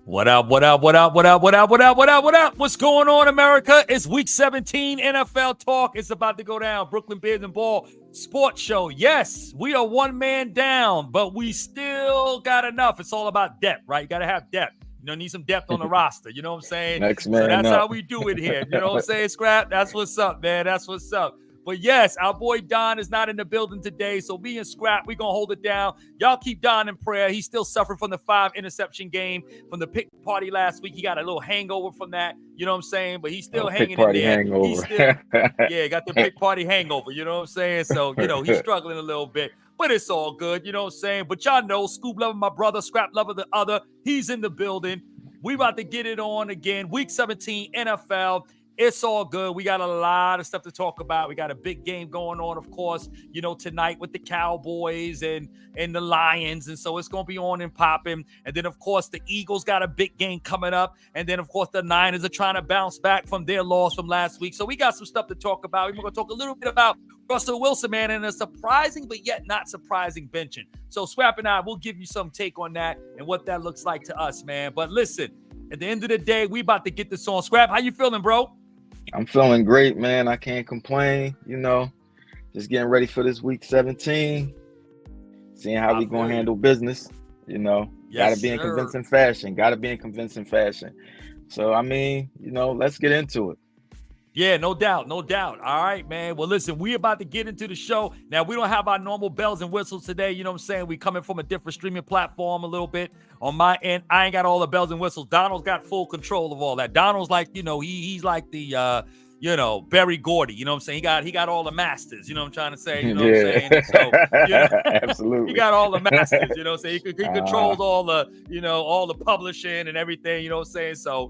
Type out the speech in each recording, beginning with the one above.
What up, what up, what up, what up, what up, what up, what up, what up? What's going on, America? It's week 17 NFL talk. It's about to go down. Brooklyn Bears and Ball sports show. Yes, we are one man down, but we still got enough. It's all about depth, right? You got to have depth. Need some depth on the roster. You know what I'm saying? Next So man that's up. how we do it here. You know what I'm saying, Scrap? That's what's up, man. That's what's up. But yes, our boy Don is not in the building today. So me and Scrap, we're going to hold it down. Y'all keep Don in prayer. He's still suffering from the 5-interception game from the pick party last week. He got a little hangover from that. You know what I'm saying? But he's still hanging in there. Hangover. He's still, got the pick party hangover. You know what I'm saying? So, he's struggling a little bit. But it's all good. You know what I'm saying? But y'all know, Scoop Lover, my brother, Scrap Lover, the other. He's in the building. We about to get it on again. Week 17 NFL. It's all good. We got a lot of stuff to talk about. We got a big game going on, of course, tonight with the Cowboys and the Lions. And so it's going to be on and popping. And then, of course, the Eagles got a big game coming up. And then, of course, the Niners are trying to bounce back from their loss from last week. So we got some stuff to talk about. We're going to talk a little bit about Russell Wilson, man, and a surprising but yet not surprising benching. So Scrap and I will give you some take on that and what that looks like to us, man. But listen, at the end of the day, we about to get this on. Scrap, how you feeling, bro? I'm feeling great, man. I can't complain, just getting ready for this week 17, seeing how we going to handle business, got to be in convincing fashion. So, let's get into it. Yeah, no doubt. All right, man. Well, listen, we're about to get into the show. Now, we don't have our normal bells and whistles today. You know what I'm saying? We coming from a different streaming platform a little bit. On my end, I ain't got all the bells and whistles. Donald's got full control of all that. Donald's like, he's like the, Barry Gordy. You know what I'm saying? He got all the masters. You know what I'm trying to say? You know what I'm saying? So, absolutely. He got all the masters. You know what I'm saying? He controls all the, all the publishing and everything. You know what I'm saying? So,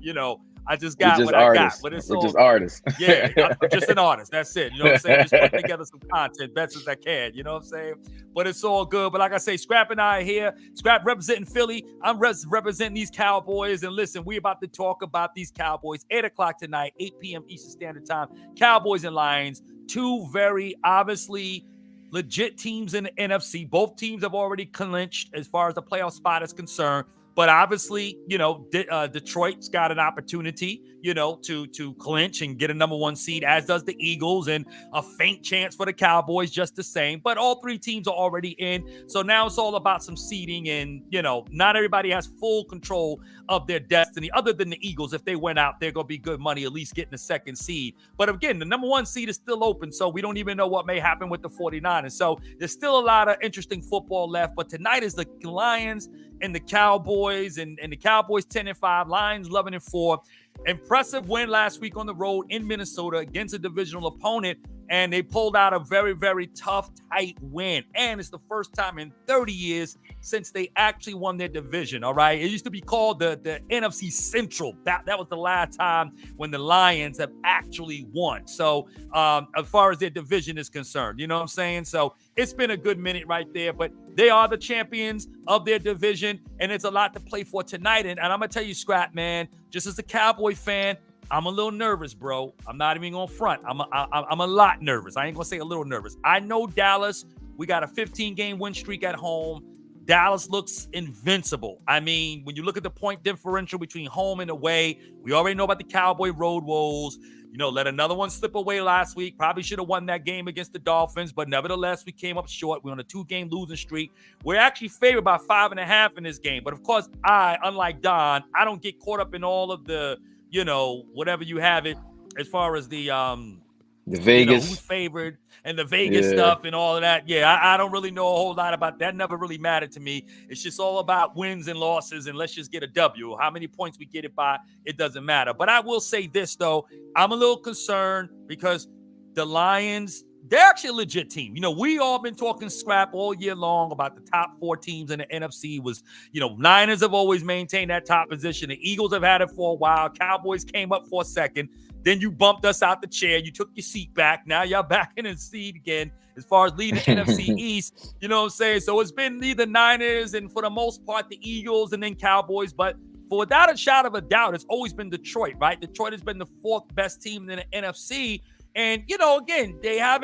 I just got what artists. I got. But it's We're all just artists. Yeah, I'm just an artist. That's it. You know what I'm saying? Just putting together some content best as I can. You know what I'm saying? But it's all good. But like I say, Scrap and I are here. Scrap representing Philly. I'm representing these Cowboys. And listen, we're about to talk about these Cowboys. 8 o'clock tonight, 8 p.m. Eastern Standard Time. Cowboys and Lions. Two very obviously legit teams in the NFC. Both teams have already clinched as far as the playoff spot is concerned. But obviously, Detroit's got an opportunity, to clinch and get a number one seed, as does the Eagles, and a faint chance for the Cowboys just the same. But all three teams are already in. So now it's all about some seeding, and, not everybody has full control of their destiny other than the Eagles. If they went out, they're going to be good money, at least getting the second seed. But again, the number one seed is still open, so we don't even know what may happen with the 49ers. So there's still a lot of interesting football left. But tonight is the Lions and the Cowboys, and the Cowboys 10-5, Lions 11-4. Impressive win last week on the road in Minnesota against a divisional opponent, and they pulled out a very, very tough, tight win. And it's the first time in 30 years since they actually won their division, all right? It used to be called the NFC Central. That was the last time when the Lions have actually won. So as far as their division is concerned, you know what I'm saying? So it's been a good minute right there, but they are the champions of their division, and it's a lot to play for tonight. And I'm going to tell you, Scrap, man, just as a Cowboy fan, I'm a little nervous, bro. I'm not even going to front. I'm a lot nervous. I ain't going to say a little nervous. I know Dallas, we got a 15-game win streak at home. Dallas looks invincible. I mean, when you look at the point differential between home and away, we already know about the Cowboy road woes. Let another one slip away last week. Probably should have won that game against the Dolphins, but nevertheless, we came up short. We're on a 2-game losing streak. We're actually favored by 5.5 in this game. But of course, unlike Don, I don't get caught up in all of the, whatever you have it, as far as the Vegas, who's favored and the Vegas stuff and all of that. Yeah, I don't really know a whole lot about that. Never really mattered to me. It's just all about wins and losses, and let's just get a W. How many points we get it by, it doesn't matter. But I will say this, though. I'm a little concerned because the Lions, they're actually a legit team. We all been talking Scrap all year long about the top 4 teams in the NFC was, Niners have always maintained that top position. The Eagles have had it for a while. Cowboys came up for a second. Then you bumped us out the chair. You took your seat back. Now y'all back in the seat again as far as leading the NFC East. You know what I'm saying? So it's been the Niners and for the most part the Eagles and then Cowboys. But for without a shadow of a doubt, it's always been Detroit, right? Detroit has been the 4th best team in the NFC. And, again, they had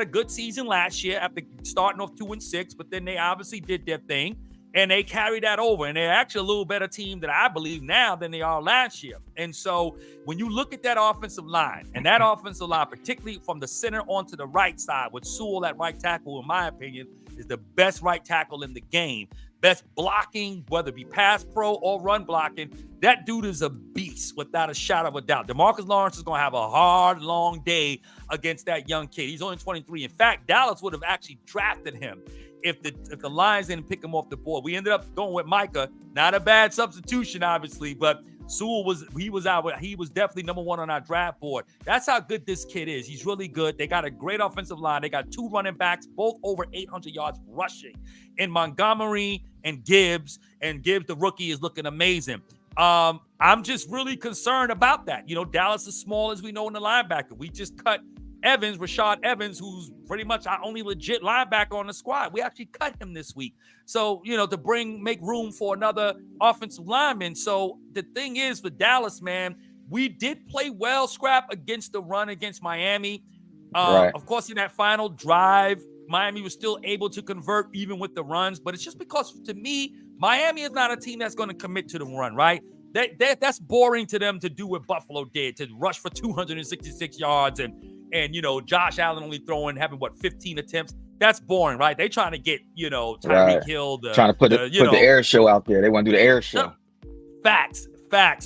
a good season last year after starting off 2-6, but then they obviously did their thing. And they carry that over. And they're actually a little better team that I believe now than they are last year. And so when you look at that offensive line, and that offensive line, particularly from the center onto the right side, with Sewell at right tackle, in my opinion, is the best right tackle in the game. Best blocking, whether it be pass pro or run blocking. That dude is a beast without a shadow of a doubt. DeMarcus Lawrence is going to have a hard, long day against that young kid. He's only 23. In fact, Dallas would have actually drafted him if the Lions didn't pick him off the board. We ended up going with Micah. Not a bad substitution, obviously, but Sewell was definitely number one on our draft board. That's how good this kid is. He's really good. They got a great offensive line. They got 2 running backs, both over 800 yards rushing, in Montgomery and Gibbs. And Gibbs, the rookie, is looking amazing. I'm just really concerned about that. Dallas is small, as we know, in the linebacker. We just cut Rashad Evans, who's pretty much our only legit linebacker on the squad. We actually cut him this week. So, to make room for another offensive lineman. So the thing is, for Dallas, man, we did play well, Scrap, against the run against Miami. Right. Of course, in that final drive, Miami was still able to convert even with the runs. But it's just because, to me, Miami is not a team that's going to commit to the run, right? That's boring to them to do what Buffalo did, to rush for 266 yards and Josh Allen only having 15 attempts. That's boring, right? They trying to get, Tyreek Hill. Trying to put the air show out there. They want to do the air show. Facts,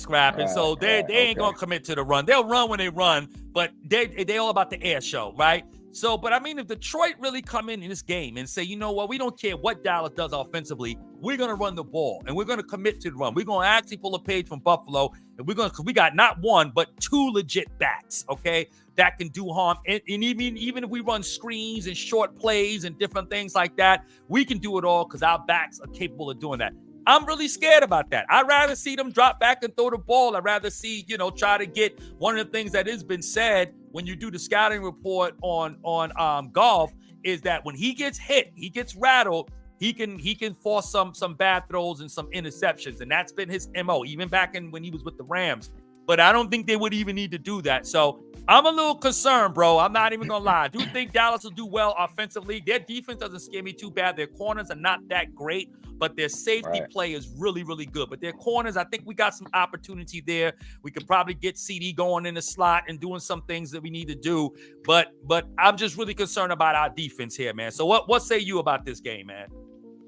Scrap. And so they ain't going to commit to the run. They'll run when they run, but they all about the air show, right? So, but I mean, if Detroit really come in this game and say, you know what, we don't care what Dallas does offensively, we're going to run the ball and we're going to commit to the run. We're going to actually pull a page from Buffalo, and because we got not one, but 2 legit backs, okay, that can do harm. And even if we run screens and short plays and different things like that, we can do it all because our backs are capable of doing that. I'm really scared about that. I'd rather see them drop back and throw the ball. I'd rather see, try to get one of the things that has been said when you do the scouting report on Goff is that when he gets hit, he gets rattled, he can force some bad throws and some interceptions. And that's been his MO, even back when he was with the Rams. But I don't think they would even need to do that. So I'm a little concerned, bro. I'm not even going to lie. I do think Dallas will do well offensively. Their defense doesn't scare me too bad. Their corners are not that great, but their safety play is really, really good. But their corners, I think we got some opportunity there. We could probably get CD going in the slot and doing some things that we need to do. But I'm just really concerned about our defense here, man. So what say you about this game, man?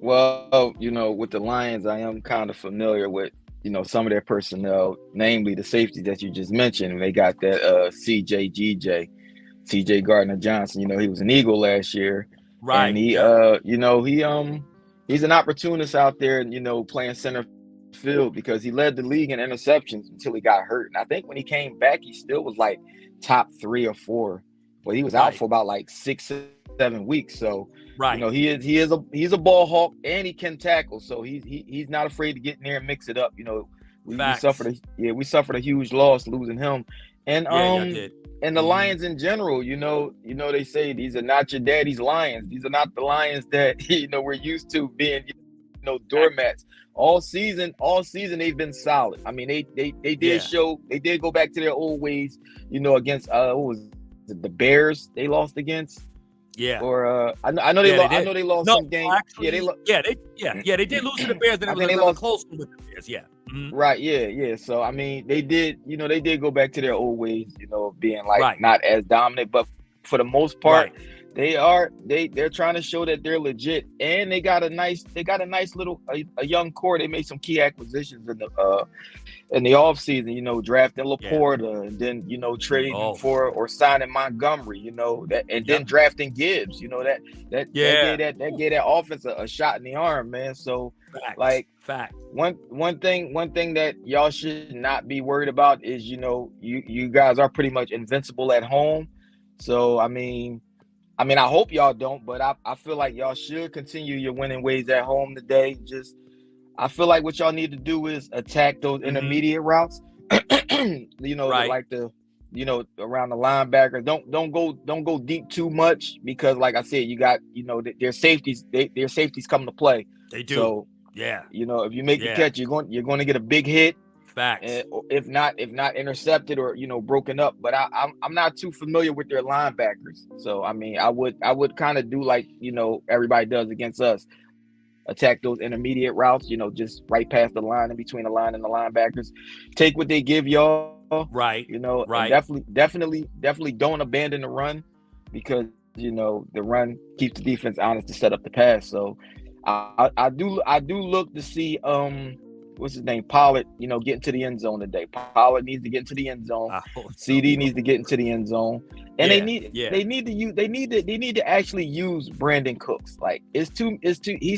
Well, with the Lions, I am kind of familiar with some of their personnel, namely the safety that you just mentioned. They got that CJ Gardner-Johnson. He was an Eagle last year. Right. And he's an opportunist out there, playing center field because he led the league in interceptions until he got hurt. And I think when he came back, he still was like top 3 or 4. But he was out for about like 6-7 weeked. So he's a ball hawk and he can tackle. So he's not afraid to get in there and mix it up. We suffered a huge loss losing him. And and the Lions in general, they say these are not your daddy's Lions. These are not the Lions that we're used to being doormats. All season they've been solid. I mean, they did go back to their old ways, against what was it, the Bears they lost against. Yeah. Or I know they lost some games. Actually, they did lose to the Bears, and it was a close one with the Bears. Yeah. Mm-hmm. Right. Yeah. So I mean, they did go back to their old ways, being like not as dominant, but for the most part, they're trying to show that they're legit, and they got a nice little a young core. They made some key acquisitions in the offseason, drafting Laporta, and then trading for or signing Montgomery, then drafting Gibbs, that gave that offense a shot in the arm, man. So one thing that y'all should not be worried about is you guys are pretty much invincible at home. So I mean, I hope y'all don't, but I feel like y'all should continue your winning ways at home today. I feel like what y'all need to do is attack those intermediate routes. Like the, around the linebacker. Don't go deep too much because, like I said, you got their safeties. Their safeties come to play. They do. So if you make the catch, you're going to get a big hit. Facts. If not intercepted or broken up. But I'm not too familiar with their linebackers. So I mean, I would kind of do like everybody does against us. attack those intermediate routes, just right past the line, in between the line and the linebackers. Take what they give y'all, Right. and Right. definitely don't abandon the run, because the run keeps the defense honest to set up the pass. So I do look to see what's his name, Pollard, get into the end zone today. Pollard needs to get into the end zone. CD needs to get into the end zone, and they need to actually use Brandon Cooks. Like he's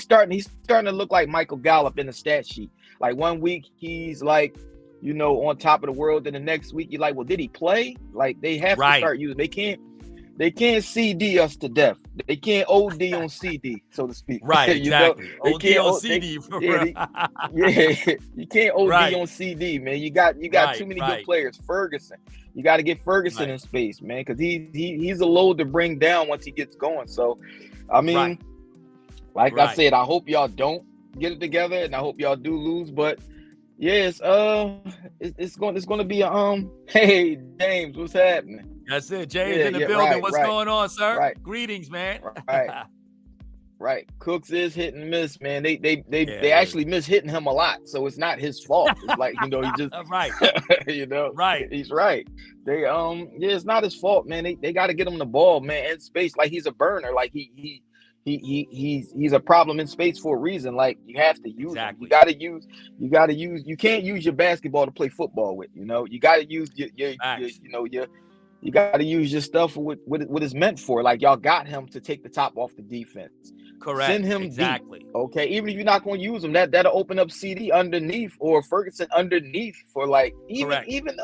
starting to look like Michael Gallup in the stat sheet. Like one week he's like, on top of the world, and the next week you're like, well, did he play? Like they have to start using. They can't CD us to death. They can't OD on CD, so to speak. Right, exactly. They OD can't on CD. You can't OD on CD, man. You got too many good players. Ferguson, you got to get Ferguson in space, man, because he's a load to bring down once he gets going. So, I mean, I said, I hope y'all don't get it together, and I hope y'all do lose, but. Yes, it's going to be hey James, what's happening? That's it, James in the building. What's going on, sir? Greetings, man. Right. Cooks is hit and miss, man. They actually miss hitting him a lot, so it's not his fault. It's like he just right. He's right. They it's not his fault, man. They got to get him the ball, man, in space. Like he's a burner. Like he's a problem in space for a reason. Like you have to use him. You gotta use. You can't use your basketball to play football with. You gotta use you gotta use your stuff for what it's meant for. Like y'all got him to take the top off the defense. Correct. Send him deep. Okay. Even if you're not going to use him, that'll open up CD underneath, or Ferguson underneath, for like even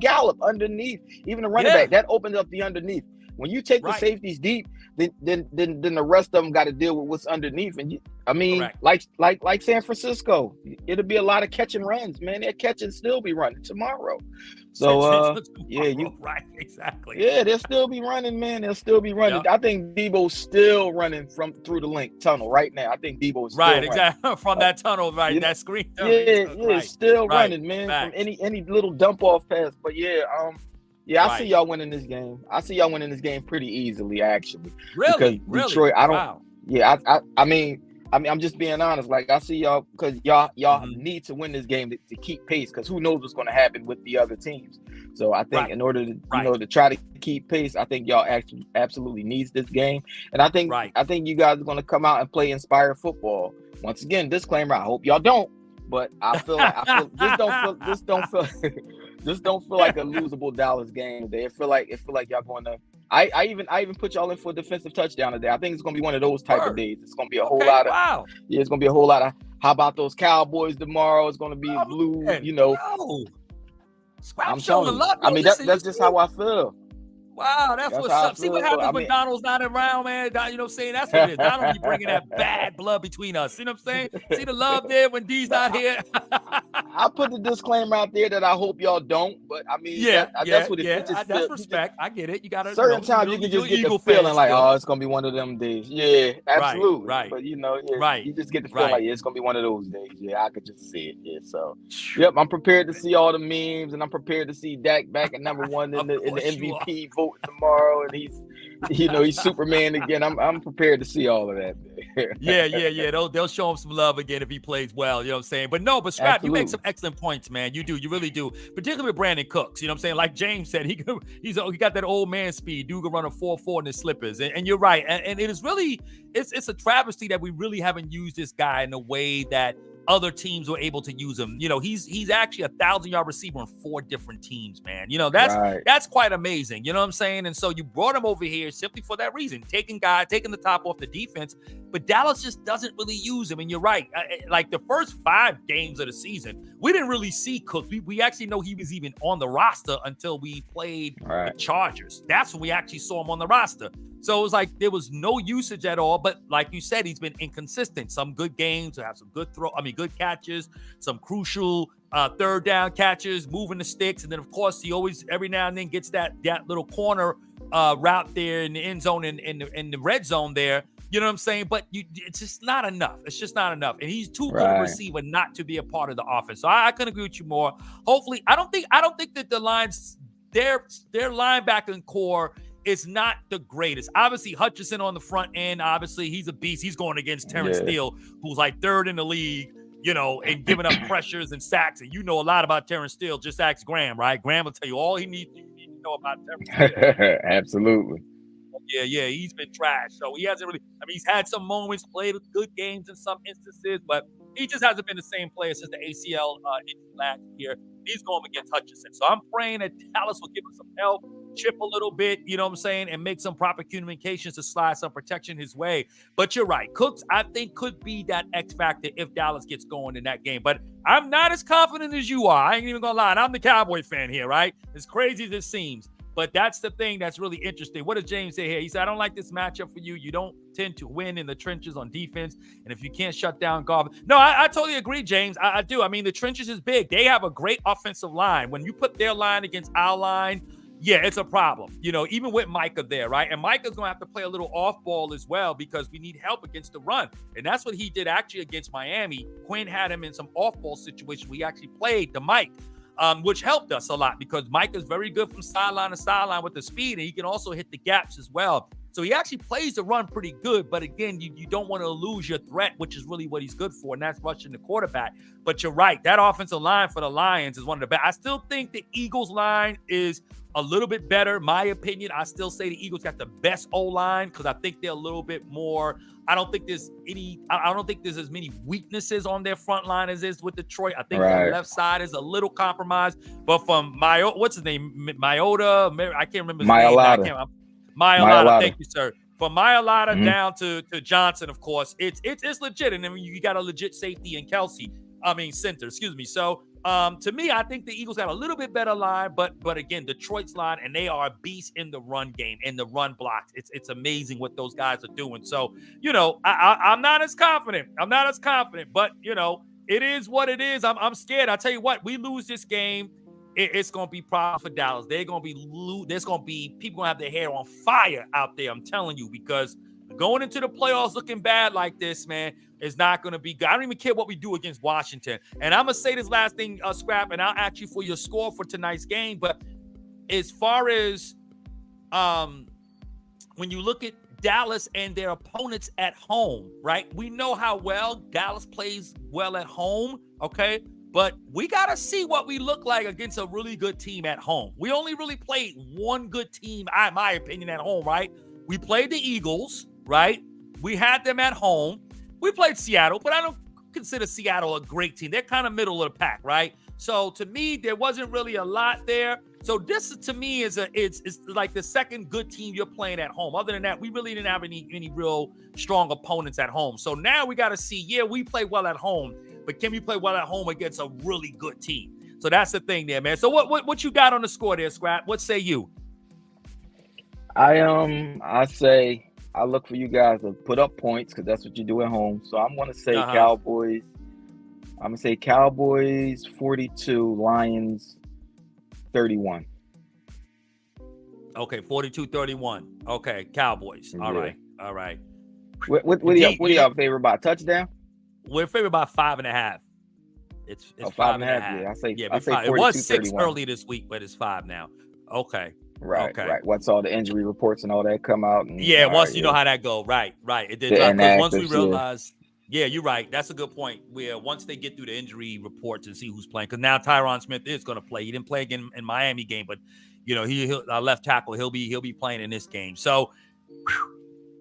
Gallup underneath, even the running back. That opens up the underneath. When you take the safeties deep, then the rest of them got to deal with what's underneath. And like San Francisco, it'll be a lot of catch and runs, man. That catch and still be running tomorrow. So exactly. Yeah, they'll still be running, man. They'll still be running. Yep. I think Debo's still running through the link tunnel right now. I think Debo's still running. Exactly. From that tunnel, that screen. Still running, man. From any little dump off pass. But I see y'all winning this game. I see y'all winning this game pretty easily, actually. Really? Because Detroit, I don't. Wow. Yeah, I mean, I'm just being honest. Like I see y'all, because y'all need to win this game to keep pace. Because who knows what's going to happen with the other teams. So I think in order to to try to keep pace, I think y'all actually absolutely needs this game. And I think you guys are going to come out and play inspired football. Once again, disclaimer: I hope y'all don't. But I feel this don't feel like a losable Dallas game today. It feel like y'all going to. I even put y'all in for a defensive touchdown today. I think it's gonna be one of those type of days. It's gonna be a whole lot of it's gonna be a whole lot of. How about those Cowboys tomorrow? It's gonna be blue. I'm telling you. I mean that's just how I feel. Wow, that's what's up. See what happens when Donald's not around, man. You know what I'm saying? That's what it is. Donald be bringing that bad blood between us. You know what I'm saying? See the love there when D's not here? I put the disclaimer out there that I hope y'all don't, but I mean, that's what it is. That's respect. I get it. You got to. Certain times you can just get the feeling like, it's going to be one of them days. Yeah, absolutely. Right. But, you just get the feeling like, it's going to be one of those days. Yeah, I could just see it. Yeah, so, I'm prepared to see all the memes, and I'm prepared to see Dak back at number one in the MVP vote tomorrow, and he's Superman again. I'm prepared to see all of that. Yeah. They'll show him some love again if he plays well. You know what I'm saying? But Scrap, you make some excellent points, man. You do, you really do. Particularly with Brandon Cooks. You know what I'm saying? Like James said, he got that old man speed. Dude can run a 4.4 in his slippers, and you're right. And it is really it's a travesty that we really haven't used this guy in a way that other teams were able to use him. He's actually a 1,000-yard receiver on 4 different teams, man. That's quite amazing. You know what I'm saying? And so you brought him over here simply for that reason, taking the top off the defense. But Dallas just doesn't really use him. And you're right. Like the first 5 games of the season, we didn't really see Cook. We actually know he was even on the roster until we played the Chargers. That's when we actually saw him on the roster. So it was like there was no usage at all. But like you said, he's been inconsistent. Some good games, have some good good catches, some crucial third down catches, moving the sticks. And then, of course, he always every now and then gets that little corner route there in the end zone and in the red zone there. You know what I'm saying? But it's just not enough. It's just not enough. And he's too good a receiver not to be a part of the offense. So I couldn't agree with you more. Hopefully, I don't think that the Lions, their linebacking core is not the greatest. Obviously, Hutchinson on the front end, obviously, he's a beast. He's going against Terrence Steele, who's like third in the league, and giving up pressures and sacks. And you know a lot about Terrence Steele. Just ask Graham, right? Graham will tell you all you need to know about Terrence Steele. Absolutely. Yeah, he's been trash. So he hasn't really, he's had some moments, played good games in some instances, but he just hasn't been the same player since the ACL injury last year. He's going against Hutchinson. So I'm praying that Dallas will give him some help, chip a little bit, and make some proper communications to slide some protection his way. But you're right. Cooks, I think, could be that X factor if Dallas gets going in that game. But I'm not as confident as you are. I ain't even going to lie. And I'm the Cowboy fan here, right? As crazy as it seems. But that's the thing that's really interesting. What does James say here? He said, I don't like this matchup for you. You don't tend to win in the trenches on defense. And if you can't shut down Goff. No, I totally agree, James. I do. The trenches is big. They have a great offensive line. When you put their line against our line, yeah, it's a problem. Even with Micah there, right? And Micah's going to have to play a little off ball as well because we need help against the run. And that's what he did actually against Miami. Quinn had him in some off ball situation where he actually played the Mike. Which helped us a lot because Mike is very good from sideline to sideline with the speed, and he can also hit the gaps as well. So he actually plays the run pretty good, but again, you don't want to lose your threat, which is really what he's good for, and that's rushing the quarterback. But you're right, that offensive line for the Lions is one of the best. I still think the Eagles line is a little bit better, my opinion. I still say the Eagles got the best O-line because I think they're a little bit more. I don't think there's as many weaknesses on their front line as is with Detroit. I think the left side is a little compromised. But from what's his name? Myota, I can't remember his name. Myalata, thank you, sir. From Myalata down to Johnson, of course, it's legit. And then you got a legit safety in center, excuse me. So to me, I think the Eagles got a little bit better line, but again, Detroit's line, and they are beasts in the run game, in the run blocks. It's amazing what those guys are doing. So, I'm not as confident. But, it is what it is. I'm scared. I tell you what, we lose this game, it's going to be problem for Dallas. There's going to be people going to have their hair on fire out there, I'm telling you, because going into the playoffs looking bad like this, man, is not going to be good. I don't even care what we do against Washington. And I'm going to say this last thing, Scrap, and I'll ask you for your score for tonight's game. But as far as when you look at Dallas and their opponents at home, right? We know how well Dallas plays well at home, okay? But we got to see what we look like against a really good team at home. We only really played one good team, in my opinion, at home, right? We played the Eagles, right? We had them at home. We played Seattle, but I don't consider Seattle a great team. They're kind of middle of the pack, right? So to me, there wasn't really a lot there. So this to me is it's like the second good team you're playing at home. Other than that, we really didn't have any real strong opponents at home. So now we got to see, we play well at home, but can we play well at home against a really good team? So that's the thing there, man. So what you got on the score there, Scrap? What say you? I say I look for you guys to put up points because that's what you do at home. So I'm going to say Cowboys. I'm going to say Cowboys 42, Lions 31. Okay, 42-31. Okay, Cowboys. All right. What do y'all favor by? Touchdown? We're favored by 5.5. It's 5.5. Yeah, I say 42, it was 6 31. early this week, but it's 5 now. Okay. Right. Once all the injury reports and all that come out. And, once you know how that go. Right. It did. Because once we realized, you're right. That's a good point. Where once they get through the injury reports and see who's playing, because now Tyron Smith is going to play. He didn't play again in Miami game, but he left tackle. He'll be playing in this game. So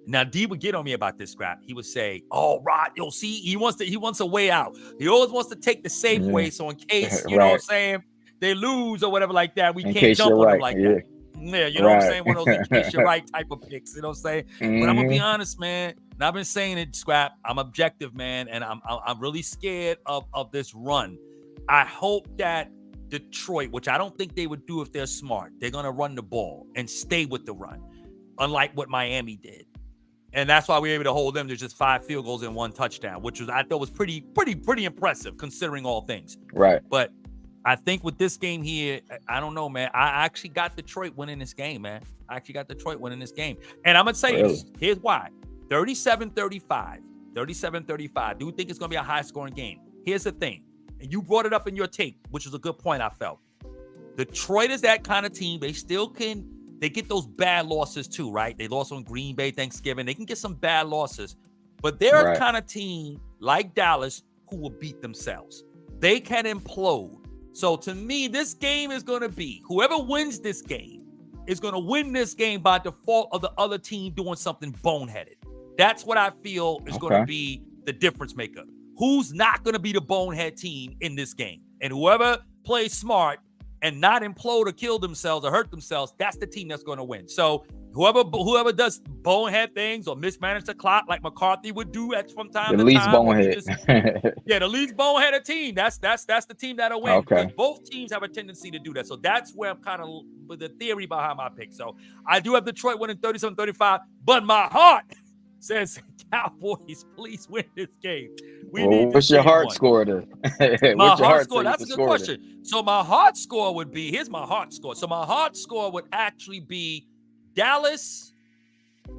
now D would get on me about this, Scrap. He would say, "Oh, Rod, you'll see. He wants a way out. He always wants to take the safe way. So in case you know what I'm saying, they lose or whatever like that, we can't jump on them like that." Yeah, you know what I'm saying? One of those in case you're right type of picks, you know what I'm saying? But I'm gonna be honest, man. And I've been saying it, Scrap. I'm objective, man, and I'm really scared of this run. I hope that Detroit, which I don't think they would do if they're smart, they're gonna run the ball and stay with the run, unlike what Miami did. And that's why we were able to hold them to just 5 field goals and 1 touchdown, which I thought was pretty impressive considering all things. Right. But I think with this game here, I don't know, man. I actually got Detroit winning this game, man. And I'm going to say this. Here's why. 37-35. 37-35. Do you think it's going to be a high-scoring game? Here's the thing. And you brought it up in your tape, which is a good point, I felt. Detroit is that kind of team. They still can they get those bad losses too, right? They lost on Green Bay Thanksgiving. They can get some bad losses, but they're a kind of team like Dallas who will beat themselves. They can implode. So to me, this game is going to be whoever wins this game is going to win this game by default of the other team doing something boneheaded. That's what I feel is going to be the difference maker. Who's not going to be the bonehead team in this game? And whoever plays smart and not implode or kill themselves or hurt themselves, that's the team that's going to win. So whoever does bonehead things or mismanage the clock like McCarthy would do from time to time. The least bonehead. The least boneheaded team. That's the team that'll win. Okay. Both teams have a tendency to do that. So that's where I'm kind of with the theory behind my pick. So I do have Detroit winning 37-35, but my heart says Cowboys, please win this game. What's your heart score then? My heart score, that's a good question. So my heart score would be, here's my heart score. So my heart score would actually be Dallas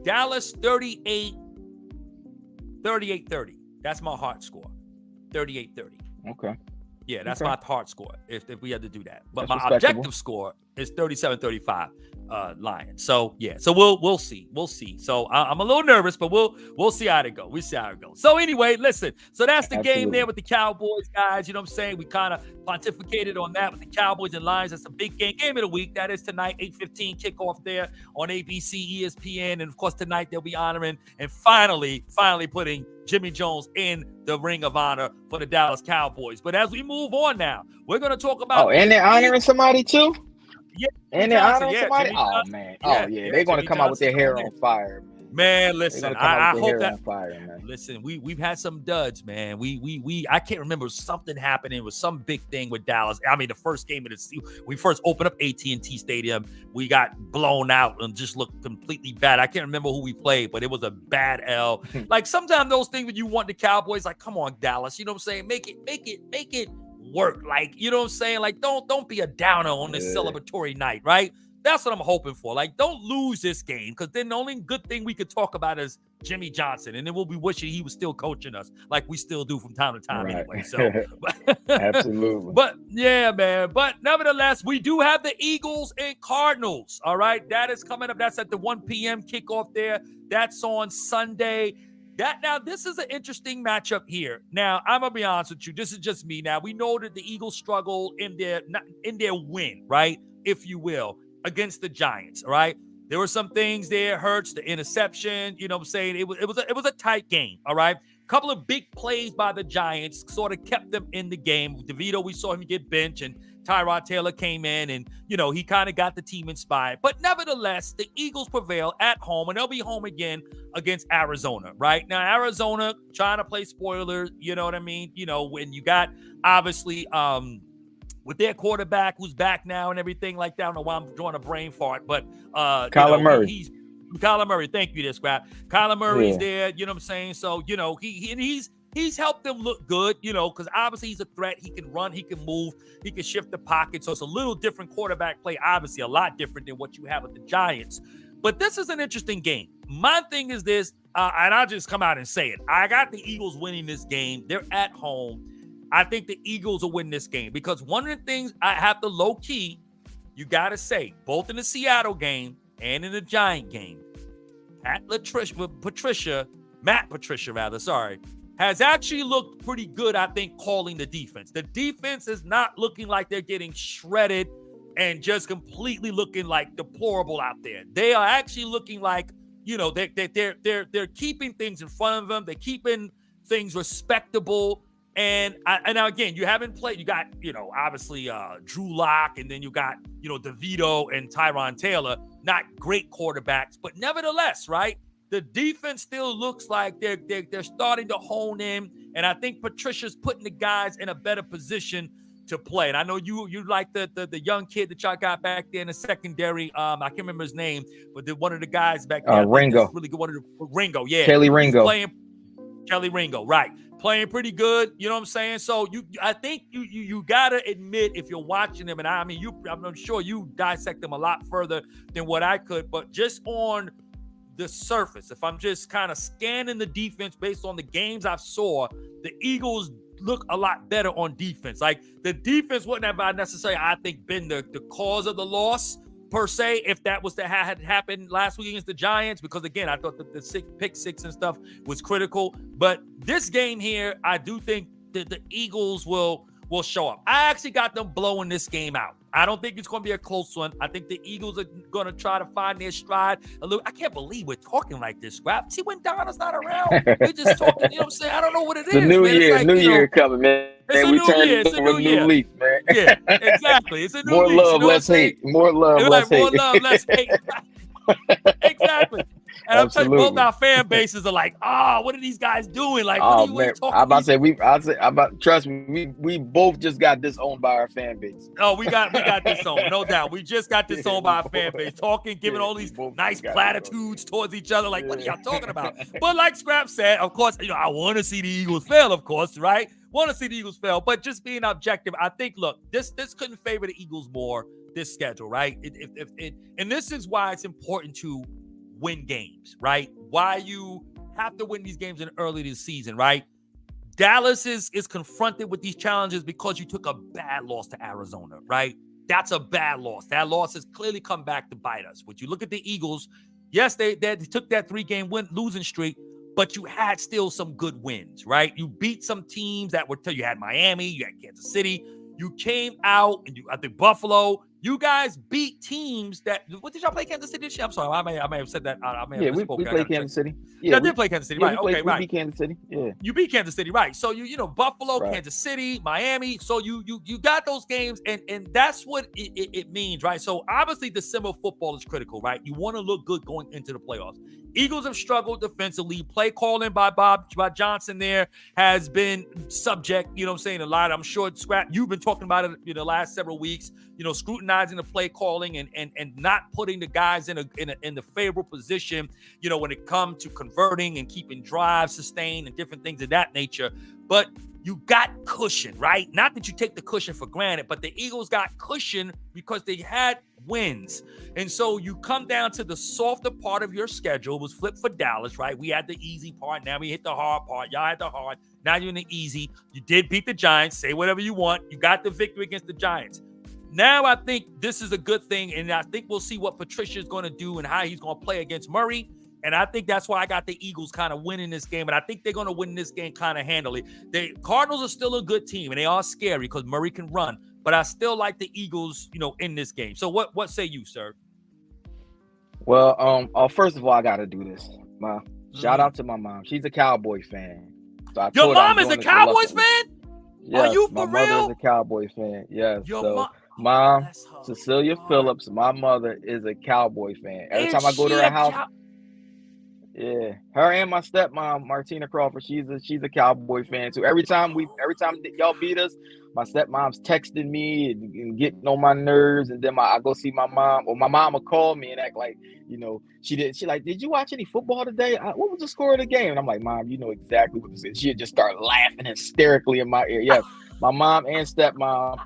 38-30. That's my heart score. 38-30. Okay. Yeah, that's my heart score if we had to do that. But my objective score is 37-35 Lions. So yeah, so we'll see. We'll see. So I'm a little nervous, but we'll see how it goes. We see how it goes. So anyway, listen. So that's the game there with the Cowboys, guys. You know what I'm saying? We kind of pontificated on that with the Cowboys and Lions. That's a big game of the week. That is tonight, 8:15 kickoff there on ABC, ESPN, and of course tonight they'll be honoring and finally putting Jimmy Jones in the Ring of Honor for the Dallas Cowboys. But as we move on now, we're going to talk about... Oh, and they're honoring somebody too? Yeah. And they're honoring somebody? Jimmy Oh, man. They're going to come out with their hair on fire, man. Man, listen, I hope that. Fire, man. Listen, we've had some duds, man. I can't remember something happening with some big thing with Dallas. I mean, the first game of the season, we first opened up AT&T Stadium. We got blown out and just looked completely bad. I can't remember who we played, but it was a bad L. Like sometimes those things when you want the Cowboys, like, come on, Dallas, you know what I'm saying? Make it work. Like, you know what I'm saying? Like, don't be a downer on this celebratory night, right? That's what I'm hoping for. Like, don't lose this game, because then the only good thing we could talk about is Jimmy Johnson, and then we'll be wishing he was still coaching us, like we still do from time to time anyway. So, absolutely. But yeah, man. But nevertheless, we do have the Eagles and Cardinals. All right, that is coming up. That's at the 1 p.m. kickoff there. That's on Sunday. This is an interesting matchup here. Now, I'm gonna be honest with you. This is just me. Now, we know that the Eagles struggled in their win, right, if you will, against the Giants, all right? There were some things there, Hurts, the interception, you know what I'm saying? It was a tight game, all right? A couple of big plays by the Giants sort of kept them in the game. DeVito, we saw him get benched, and Tyrod Taylor came in, and, you know, he kind of got the team inspired. But nevertheless, the Eagles prevail at home, and they'll be home again against Arizona, right? Now, Arizona trying to play spoiler, you know what I mean? You know, when you got, obviously, with their quarterback who's back now and everything like that. I don't know why I'm drawing a brain fart, but Kyler Murray. Kyler Murray. Thank you, this Scrap. Kyler Murray's there, you know what I'm saying? So, you know, he's helped them look good, you know, because obviously he's a threat. He can run, he can move, he can shift the pocket. So it's a little different quarterback play, obviously a lot different than what you have with the Giants. But this is an interesting game. My thing is this, and I'll just come out and say it. I got the Eagles winning this game. They're at home. I think the Eagles will win this game, because one of the things I have to low key, you got to say, both in the Seattle game and in the Giant game, Matt Patricia, has actually looked pretty good, I think, calling the defense. The defense is not looking like they're getting shredded and just completely looking like deplorable out there. They are actually looking like, you know, they're keeping things in front of them. They're keeping things respectable. And now again, you haven't played. You got, you know, obviously Drew Lock, and then you got, you know, DeVito and Tyron Taylor. Not great quarterbacks, but nevertheless, right? The defense still looks like they're starting to hone in, and I think Patricia's putting the guys in a better position to play. And I know you like the young kid that y'all got back there in the secondary. I can't remember his name, but one of the guys back there, Ringo, really good. Ringo, yeah, Kelly Ringo, Kelly Ringo, right? Playing pretty good, you know what I'm saying? So I think you gotta admit, if you're watching them, and I mean, I'm sure you dissect them a lot further than what I could, but just on the surface, if I'm just kind of scanning the defense based on the games I've saw, the Eagles look a lot better on defense. Like, the defense wouldn't have necessarily, I think, been the cause of the loss per se, if that was to had happened last week against the Giants, because again, I thought that the pick six and stuff was critical. But this game here, I do think that the Eagles will show up. I actually got them blowing this game out. I don't think it's going to be a close one. I think the Eagles are going to try to find their stride a little. I can't believe we're talking like this, Scrap. See, when Donna's not around, we're just talking, you know what I'm saying? I don't know what it is, man. New year coming, man. It's a new year. Leaf, man. Yeah, exactly. It's a new more leaf. Love, less hate. More love, less hate. More love, less hate. Exactly. And I'm telling you, both our fan bases are like, what are these guys doing? Like, what are you talking about? Trust me, we both just got disowned by our fan base. Oh, we got disowned, no doubt. We just got disowned by our fan base, giving all these nice platitudes towards each other. Like, what are y'all talking about? But like Scrap said, of course, I want to see the Eagles fail, of course, right? Want to see the Eagles fail, but just being objective, I think, look, this couldn't favor the Eagles more, this schedule, right? And this is why it's important to win games, right? Why you have to win these games in early this season, right? Dallas is confronted with these challenges because you took a bad loss to Arizona, right? That's a bad loss. That loss has clearly come back to bite us. When you look at the Eagles, yes, they took that 3-game losing streak, but you had still some good wins, right? You beat some teams that were, you had Miami, you had Kansas City, you came out, and I think Buffalo. You guys beat teams that. What did y'all play Kansas City this year? I'm sorry, I may have said that. We played Kansas City. Yeah, did play Kansas City, right? We beat Kansas City. Yeah, you beat Kansas City, right? So Buffalo, right. Kansas City, Miami. So you got those games, and that's what it means, right? So obviously, December football is critical, right? You want to look good going into the playoffs. Eagles have struggled defensively. Play calling by Johnson there has been subject, a lot. I'm sure, Scrap, you've been talking about it the last several weeks, scrutinizing the play calling and not putting the guys in the favorable position, when it comes to converting and keeping drives sustained and different things of that nature. But you got cushion, right? Not that you take the cushion for granted, but the Eagles got cushion because they had wins. And so you come down to the softer part of your schedule. It was flipped for Dallas, right? We had the easy part. Now we hit the hard part. Y'all had the hard. Now you're in the easy. You did beat the Giants. Say whatever you want. You got the victory against the Giants. Now I think this is a good thing, and I think we'll see what Patricia's going to do and how he's going to play against Murray. And I think that's why I got the Eagles kind of winning this game. And I think they're going to win this game kind of handily. The Cardinals are still a good team, and they are scary because Murray can run. But I still like the Eagles, in this game. So what say you, sir? Well, first of all, I got to do this. Shout out to my mom. She's a Cowboy fan. So your mom is a Cowboys fan? Yes, are you for my real? mother is a Cowboy fan. Yes. Your mom, Cecilia Phillips, my mother is a Cowboy fan. Every time I go to her house, yeah, her and my stepmom, Martina Crawford, she's a Cowboy fan too. Every time y'all beat us, my stepmom's texting me and getting on my nerves, and then I go see my mom, or my mom will call me and act like, did you watch any football today? What was the score of the game? And I'm like, Mom, you know exactly what this is. She'd just start laughing hysterically in my ear. Yes, my mom and stepmom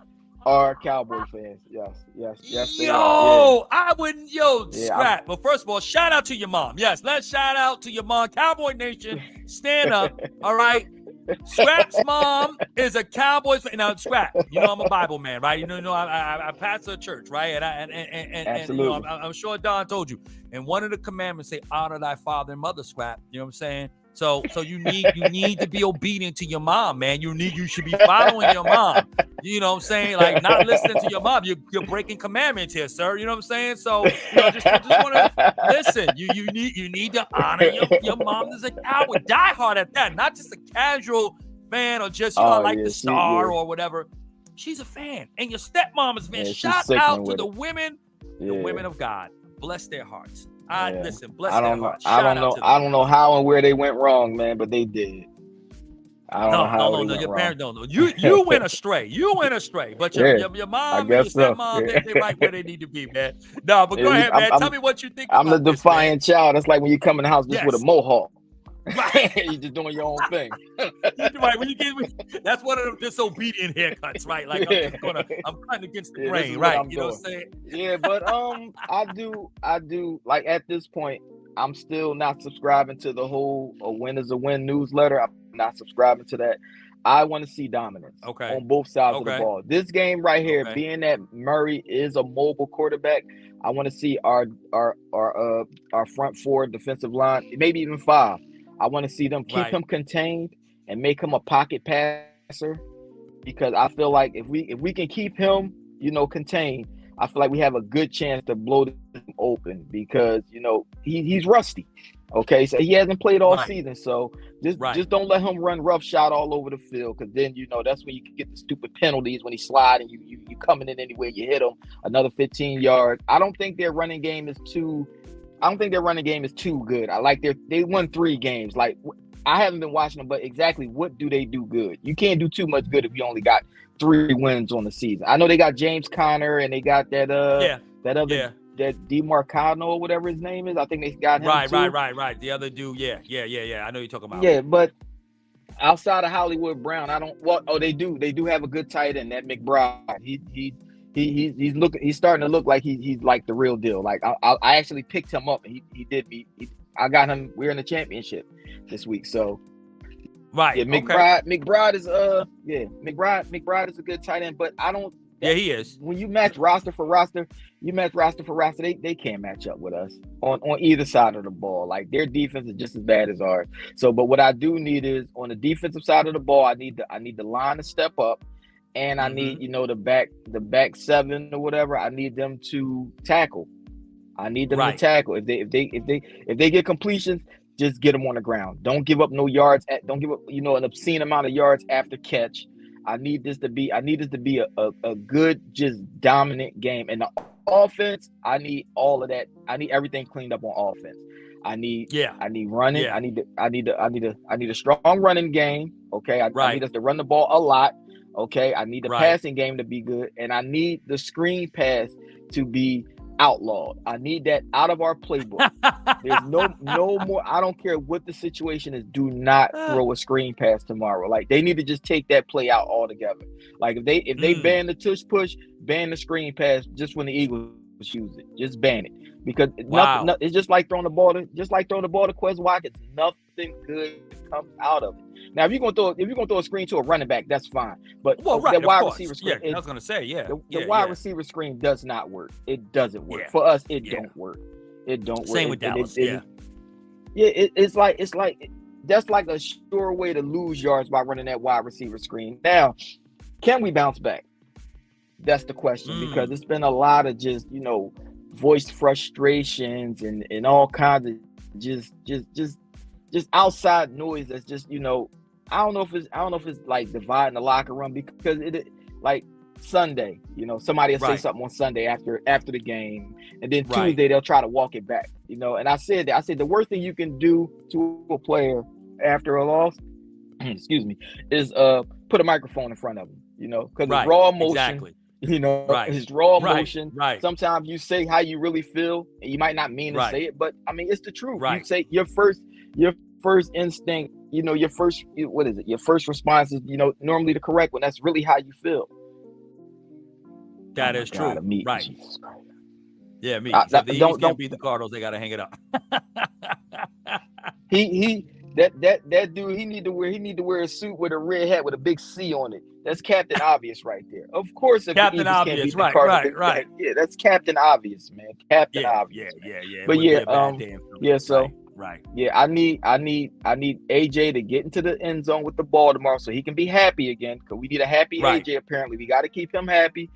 are Cowboy fans. Yes. I wouldn't, Scrap. But first of all, shout out to your mom. Yes, let's shout out to your mom. Cowboy Nation, stand up. All right. Scrap's mom is a Cowboys fan. Now, Scrap, I'm a Bible man, right? I pastor a church, right? And absolutely. I'm sure Don told you. And one of the commandments say, honor thy father and mother, Scrap. You know what I'm saying? So you need to be obedient to your mom, man. You should be following your mom. You know what I'm saying? Like, not listening to your mom. You're breaking commandments here, sir. You know what I'm saying? So just want to listen. You need to honor your mom as a Cowboy, die hard at that, not just a casual fan or just the star or whatever. She's a fan, and your stepmom is a fan. Shout out to the women, the women of God. Bless their hearts. Listen, bless their hearts. I don't know how and where they went wrong, man, but they did. I don't know how. No, your parents don't know. You went astray. You went astray. But your mom and your stepmom, they right where they need to be, man. No, but go ahead, man. Tell me what you think. I'm the defiant child. That's like when you come in the house just with a mohawk. Right. You're just doing your own thing. Right. That's one of them disobedient haircuts, right? Like I'm cutting against the grain, right? You know what I'm saying? Yeah, but I do like at this point, I'm still not subscribing to the whole "a win is a win" newsletter. I'm not subscribing to that. I want to see dominance on both sides of the ball. This game right here, being that Murray is a mobile quarterback, I want to see our front four defensive line, maybe even five. I want to see them keep him contained and make him a pocket passer, because I feel like if we can keep him, contained, I feel like we have a good chance to blow them open, because he's rusty. Okay, so he hasn't played all season, so just don't let him run roughshod all over the field, because then that's when you can get the stupid penalties when he slide and you coming in anywhere, you hit him another 15 yards. I don't think their running game is too good. I like they won 3 games. Like, I haven't been watching them, but exactly what do they do good? You can't do too much good if you only got 3 wins on the season. I know they got James Conner and they got that other. That DeMarcano or whatever his name is. I think they got him too. Right. The other dude, yeah. I know you're talking about. Yeah, but outside of Hollywood Brown, they do have a good tight end, that McBride. He's starting to look like he's like the real deal. Like I actually picked him up, and I got him. We're in the championship this week, so McBride is McBride is a good tight end, but I don't. Yeah, he is. When you match roster for roster, they can't match up with us on either side of the ball. Like, their defense is just as bad as ours. So, but what I do need is, on the defensive side of the ball, I need the line to step up, and I need the back 7 or whatever. I need them to tackle. I need them to tackle. If they get completions, just get them on the ground. Don't give up no yards. Don't give up an obscene amount of yards after catch. I need this to be a good, just dominant game. And the offense, I need all of that. I need everything cleaned up on offense. I need running. Yeah. I need a strong running game. Okay. I need us to run the ball a lot. Okay. I need the passing game to be good. And I need the screen pass to be outlawed. I need that out of our playbook. There's no more. I don't care what the situation is. Do not throw a screen pass tomorrow. Like, they need to just take that play out altogether. Like, if they ban the tush push, ban the screen pass just when the Eagles use it. Just ban it, because nothing, it's just like throwing the ball to Quez Watkins. Nothing good comes out of it. Now, if you're gonna throw a screen to a running back, that's fine. But the wide receiver screen, I was gonna say, the wide receiver screen does not work. It doesn't work for us. It don't work. It don't work. Same with Dallas. It's like that's like a sure way to lose yards by running that wide receiver screen. Now, can we bounce back? That's the question, because it's been a lot of just voiced frustrations and all kinds of just outside noise. That's just I don't know if it's like dividing the locker room, because it like Sunday, somebody will say something on Sunday after the game, and then Tuesday they'll try to walk it back, and I said the worst thing you can do to a player after a loss, excuse me, is put a microphone in front of him, because it's raw emotion. Exactly. It's raw emotion. Sometimes you say how you really feel, and you might not mean to say it, but I mean, it's the truth. You say your first instinct, your first response is, normally the correct one. That's really how you feel. That is true. Right. Jesus Christ. Yeah, me. If the Eagles can't beat the Cardinals, they got to hang it up. That dude, he need to wear a suit with a red hat with a big C on it. That's Captain Obvious right there. Of course, if Captain the Eagles Obvious, can't beat the Cardinals, right. Yeah, that's Captain Obvious, man. Captain Obvious. Yeah. But I need AJ to get into the end zone with the ball tomorrow, so he can be happy again. Because we need a happy AJ. Apparently, we got to keep him happy.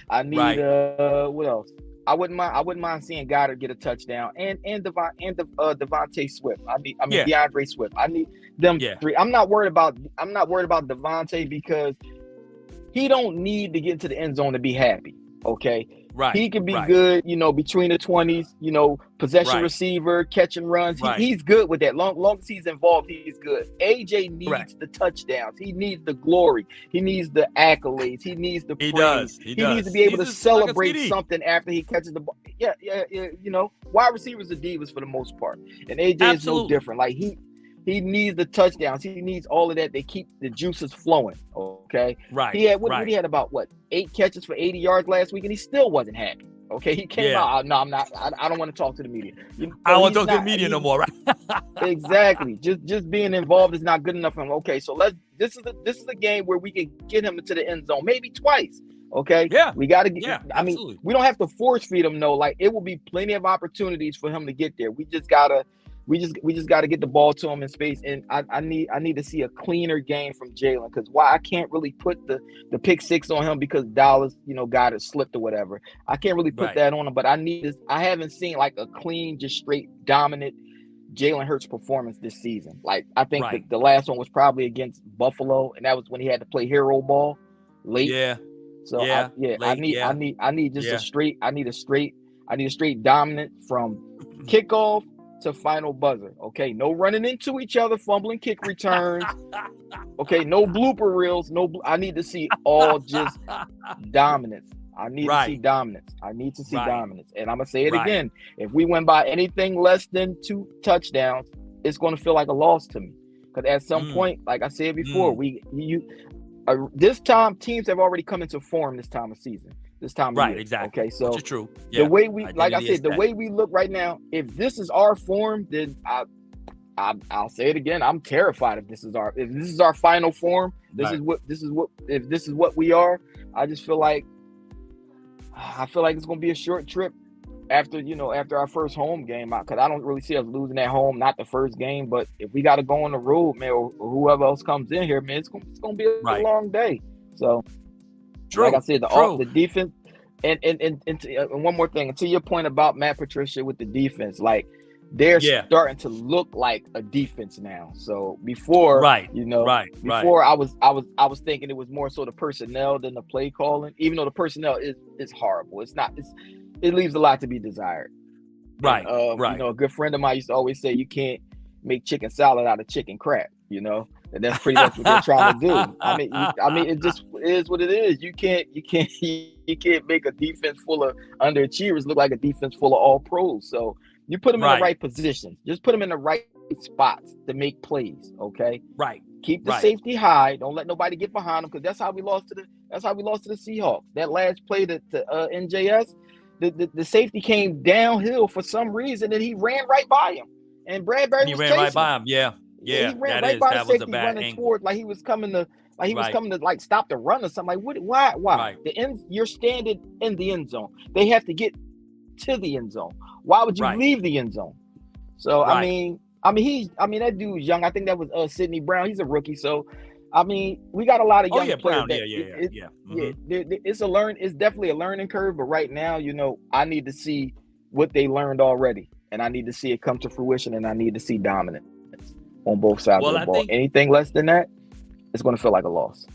I need what else? I wouldn't mind seeing Goddard get a touchdown and Devontae Swift. DeAndre Swift. I need them 3. I'm not worried about Devontae, because he don't need to get into the end zone to be happy. Okay. Right. He can be good, between the 20s, possession receiver, catching runs. He's good with that. Long as he's involved, he's good. AJ needs the touchdowns. He needs the glory. He needs the accolades. He needs the praise. He needs to be able to celebrate something after he catches the ball. Yeah. Wide receivers are divas for the most part. And AJ is no different. Like, he needs the touchdowns. He needs all of that. They keep the juices flowing. Okay. Right. He had about 8 catches for 80 yards last week, and he still wasn't happy. Okay, he came out. No, I'm not. I don't want to talk to the media. I don't want to talk to the media no more, right? Exactly. Just being involved is not good enough for him. Okay, so this is a game where we can get him into the end zone, maybe twice. Okay. Yeah. We got to get. Yeah, I mean, we don't have to force feed him. No, like it will be plenty of opportunities for him to get there. We just gotta get the ball to him in space. And I need to see a cleaner game from Jalen, because why I can't really put the pick six on him because Dallas, got it slipped or whatever. I can't really put that on him, but I need this. I haven't seen like a clean, just straight dominant Jalen Hurts performance this season. Like I think the last one was probably against Buffalo, and that was when he had to play hero ball late. Yeah. So I need just a straight dominant from kickoff to final buzzer. Okay, no running into each other, fumbling kick returns. Okay, no blooper reels. I need to see all just dominance. I need to see dominance. And I'm gonna say it again. If we win by anything less than 2 touchdowns, it's gonna feel like a loss to me. Because at some point, like I said before, this time teams have already come into form this time of season. This time of year. Exactly. Okay, so which is true. Yeah. The way we, like I said, the way we look right now, if this is our form, then I'll say it again. I'm terrified if this is our final form. If this is what we are. I feel like it's gonna be a short trip after our first home game, because I don't really see us losing at home. Not the first game, but if we got to go on the road, man, or whoever else comes in here, man, it's gonna be a long day. So. True. Like I said, the defense, and one more thing, and to your point about Matt Patricia with the defense, like they're starting to look like a defense now. So before, I was thinking it was more so the personnel than the play calling. Even though the personnel is horrible, it leaves a lot to be desired. Right, right. A good friend of mine used to always say you can't make chicken salad out of chicken crap. And that's pretty much what they're trying to do. I mean, it just is what it is. You can't make a defense full of underachievers look like a defense full of all pros. So you put them in the right positions. Just put them in the right spots to make plays. Okay. Right. Keep the safety high. Don't let nobody get behind them, because that's how we lost to the Seahawks. That last play to NJS, the safety came downhill for some reason, and he ran right by him. And Bradbury was chasing right by him. Yeah. Yeah, he ran right by the safety, running toward like he was coming to like stop the run or something. Like why? Right. You're standing in the end zone. They have to get to the end zone. Why would you leave the end zone? So I mean that dude's young. I think that was Sidney Brown. He's a rookie. So I mean, we got a lot of young players. Brown. It's definitely a learning curve. But right now, I need to see what they learned already, and I need to see it come to fruition, and I need to see dominance on both sides of the ball. Anything less than that, it's going to feel like a loss.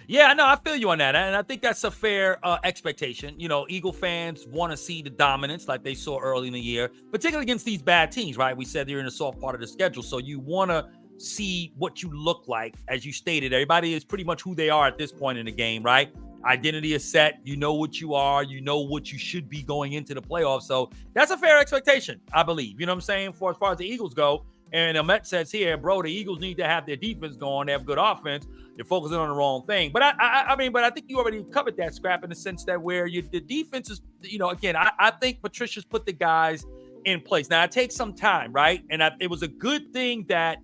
Yeah, no, I feel you on that. And I think that's a fair expectation. Eagle fans want to see the dominance like they saw early in the year, particularly against these bad teams, right? We said they're in the soft part of the schedule. So you want to see what you look like. As you stated, everybody is pretty much who they are at this point in the game, right? Identity is set. You know what you are. You know what you should be going into the playoffs. So that's a fair expectation, I believe. You know what I'm saying? As far as the Eagles go. And Ahmet says here, bro, the Eagles need to have their defense going. They have good offense. They're focusing on the wrong thing. But I think you already covered that, Scrap, in the sense that where the defense is, again, I think Patricia's put the guys in place. Now, it takes some time, right? And it was a good thing that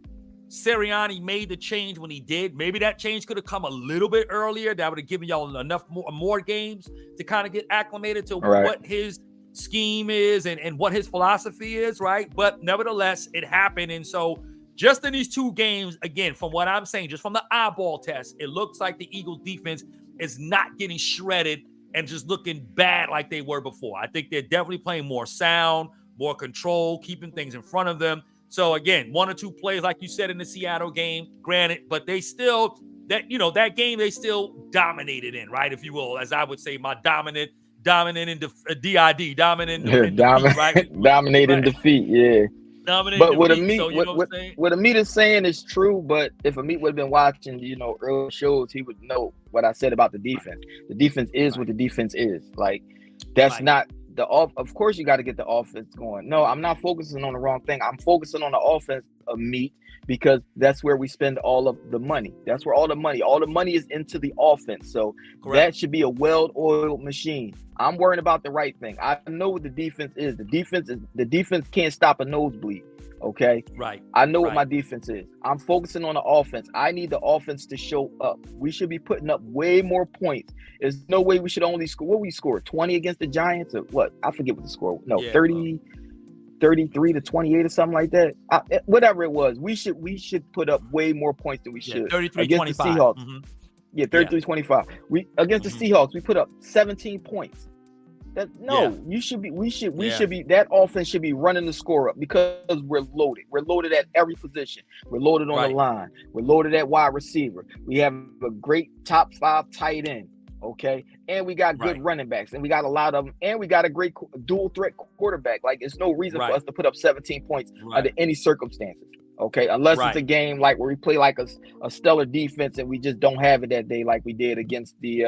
Sirianni made the change when he did. Maybe that change could have come a little bit earlier. That would have given y'all enough more games to kind of get acclimated to what his scheme is and what his philosophy is, right? But nevertheless, it happened. And so just in these 2 games, again, from what I'm saying, just from the eyeball test, it looks like the Eagles defense is not getting shredded and just looking bad like they were before. I think they're definitely playing more sound, more control, keeping things in front of them. So again, 1 or 2 plays, like you said in the Seattle game, granted, but they still, that game they still dominated in, right? If you will, as I would say, my dominant in DID, dominant in defeat, right? Dominating defeat, yeah. Dominating but defeat, what Amit is saying is true, but if Amit would have been watching, early shows, he would know what I said about the defense. The defense is what the defense is. Like, that's not Of course, you got to get the offense going. No, I'm not focusing on the wrong thing. I'm focusing on the offense of meat because that's where we spend all of the money. That's where all the money is into the offense. So that should be a well-oiled machine. I'm worrying about the right thing. I know what the defense is. The defense can't stop a nosebleed. Okay. Right. I know what my defense is. I'm focusing on the offense. I need the offense to show up. We should be putting up way more points. There's no way we should only score. What we scored 20 against the Giants or what? I forget what the score. No, 33 to 28 or something like that. Whatever it was, we should put up way more points than we should. 33 against 25. the Seahawks. Yeah, 33-25. We against the Seahawks, we put up 17 points. We should be that offense should be running the score up because we're loaded. We're loaded at every position. We're loaded on the line. We're loaded at wide receiver. We have a great top 5 tight end. Okay. And we got good running backs, and we got a lot of them, and we got a great dual threat quarterback. Like, it's no reason for us to put up 17 points under any circumstances. Okay, unless it's a game like where we play like a stellar defense and we just don't have it that day, like we did against the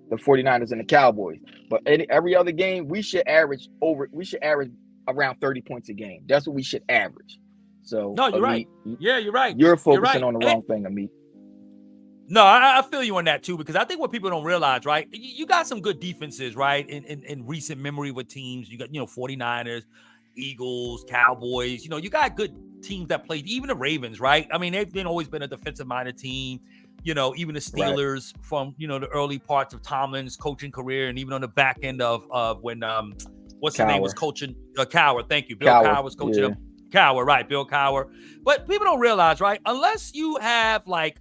49ers and the Cowboys. But every other game, we should average around 30 points a game. That's what we should average. So no, you're right. Yeah, you're right. You're focusing on the wrong thing, Amit. No, I feel you on that too, because I think what people don't realize, right? You got some good defenses, right? In recent memory with teams, you got 49ers, Eagles, Cowboys. You got good teams that played, even the Ravens, right? I mean, they've always been a defensive-minded team. Even the Steelers from the early parts of Tomlin's coaching career, and even on the back end of when what's his name was coaching Cowher. Thank you, Bill Cowher was coaching him. Cowher, right? Bill Cowher. But people don't realize, right? Unless you have like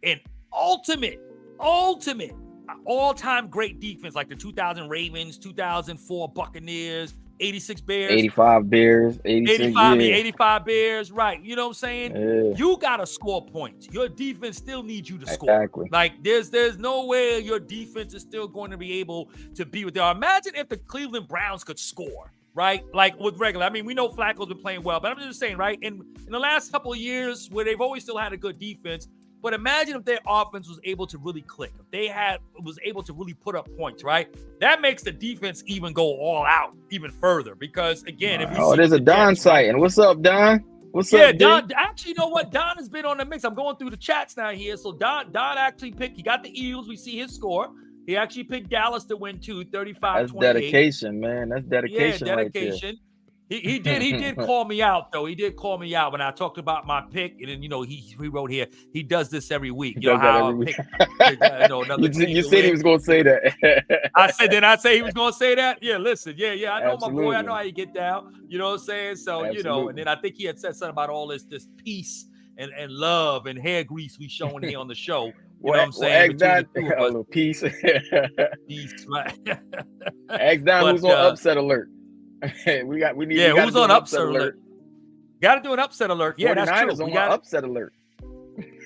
an ultimate all-time great defense like the 2000 Ravens, 2004 Buccaneers, 86 Bears, 85 Bears, 85 Bears, right? You know what I'm saying? Yeah. You gotta score points. Your defense still needs you to score. Exactly. Like there's no way your defense is still going to be able to be what they are. Imagine if the Cleveland Browns could score, right? Like with regular. I mean, we know Flacco's been playing well, but I'm just saying, right? In the last couple of years where they've always still had a good defense, but imagine if their offense was able to really click, if they was able to really put up points, right? That makes the defense even go all out even further because, again, if there's a Don site. And what's up, Don? What's up, Don? Actually, you know what? Don has been on the mix. I'm going through the chats now here. So Don actually picked. He got the Eagles. We see his score. He actually picked Dallas to win too, 35-28. That's dedication, man. That's dedication. Yeah, dedication. Right, He did call me out though. He did call me out when I talked about my pick, and then he wrote here. He does this every week. You said he was going to say that. I said, did I say he was going to say that? Yeah, listen, yeah. I know Absolutely. My boy. I know how you get down. You know what I'm saying? So Absolutely. And then I think he had said something about all this peace and love and hair grease we showing here on the show. You know what I'm saying? A little peace. Peace, right? Ask Don who's on upset alert. Who's on upset alert? Got to do an upset alert. Yeah, that's true. We got upset alert.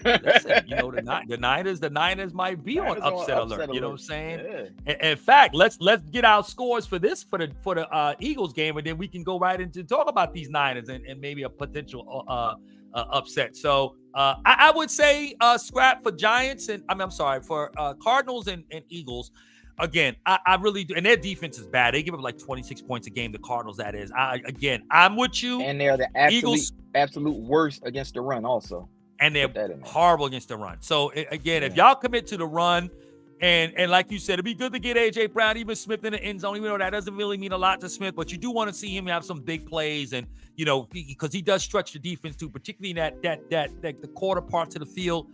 Listen, the Niners might be on upset alert. You know what I'm saying? Yeah. In fact, let's get our scores for this for the Eagles game, and then we can go right into talk about these Niners and maybe a potential upset. So I would say scrap for Giants for Cardinals and Eagles. Again, I really do. And their defense is bad. They give up like 26 points a game, the Cardinals, that is. I'm with you. And they're the absolute worst against the run also. And they're horrible against the run. So, again, if y'all commit to the run, and like you said, it'd be good to get A.J. Brown, even Smith in the end zone, even though that doesn't really mean a lot to Smith, but you do want to see him have some big plays and, because he does stretch the defense too, particularly in that the quarter parts of the field.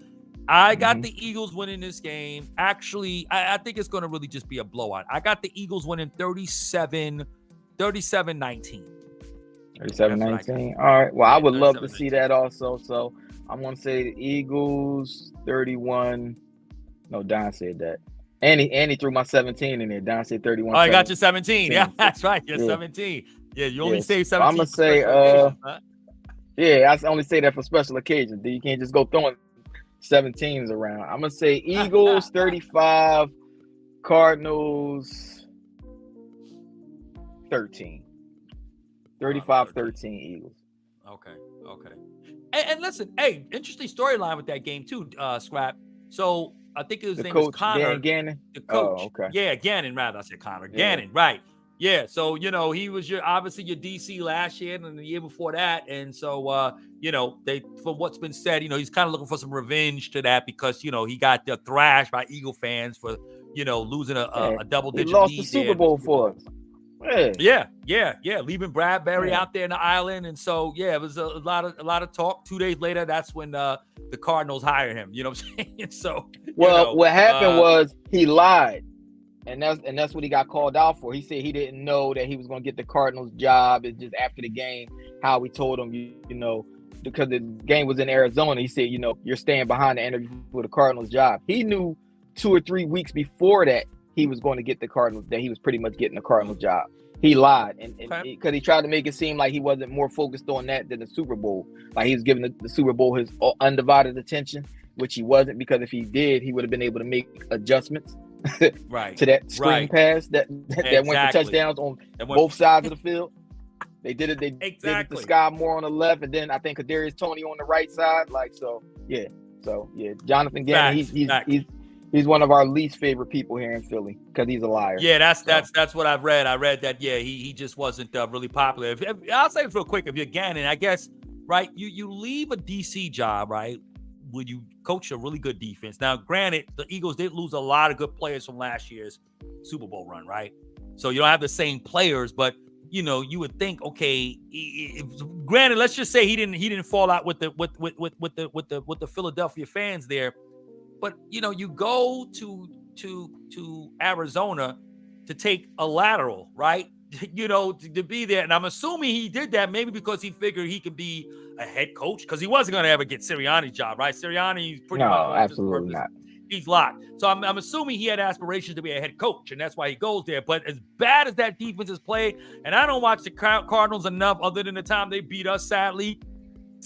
I got the Eagles winning this game. Actually, I think it's going to really just be a blowout. I got the Eagles winning 37-19. 37-19. All right. Well, I would love to see that also. So I'm going to say the Eagles 31. No, Don said that. Andy threw my 17 in there. Don said 31. Oh, I got your 17. Yeah, that's right. You're 17. Yeah, you only say 17. I'm going to say, I only say that for special occasions. You can't just go throwing 17s around. I'm gonna say Eagles 35, Cardinals 13. 35-13 Eagles. Okay. And listen, hey, interesting storyline with that game too, Scrap. So I think his The name coach, is Connor. Gannon. The coach. Oh, okay. Yeah, Gannon, rather. I said Connor. Yeah. Gannon, right. Yeah, so he was obviously your DC last year and the year before that. And so they, from what's been said, he's kind of looking for some revenge to that because he got thrashed by Eagle fans for losing a double-digit lead. He lost lead the Super Bowl for us. Yeah, leaving Bradbury out there in the island, and so it was a lot of talk. 2 days later, that's when the Cardinals hired him. You know what I'm saying? So, what happened was he lied, and that's what he got called out for. He said he didn't know that he was going to get the Cardinals job. It's just after the game how we told him, because the game was in Arizona. He said, you're staying behind the interview for the Cardinals job. He knew 2 or 3 weeks before that he was going to get the Cardinals, that he was pretty much getting the Cardinals job. He lied, and because he tried to make it seem like he wasn't more focused on that than the Super Bowl. Like he was giving the Super Bowl his undivided attention, which he wasn't, because if he did, he would have been able to make adjustments to that screen pass that went for touchdowns on both sides of the field. They did it. They did it to Sky Moore on the left, and then I think Kadarius Toney on the right side. Jonathan Gannon, he's one of our least favorite people here in Philly because he's a liar. Yeah, that's what I've read. I read that. Yeah, he just wasn't really popular. I'll say this real quick. If you're Gannon, I guess, right? You leave a DC job, right? When you coach a really good defense. Now, granted, the Eagles did lose a lot of good players from last year's Super Bowl run, right? So you don't have the same players, but you would think, okay, granted, let's just say he didn't fall out with the Philadelphia fans there. But you go to Arizona to take a lateral, right? To be there, and I'm assuming he did that maybe because he figured he could be a head coach because he wasn't going to ever get Sirianni's job, right? Sirianni's pretty much absolutely not. He's locked. So I'm assuming he had aspirations to be a head coach, and that's why he goes there. But as bad as that defense is played, and I don't watch the Cardinals enough, other than the time they beat us, sadly.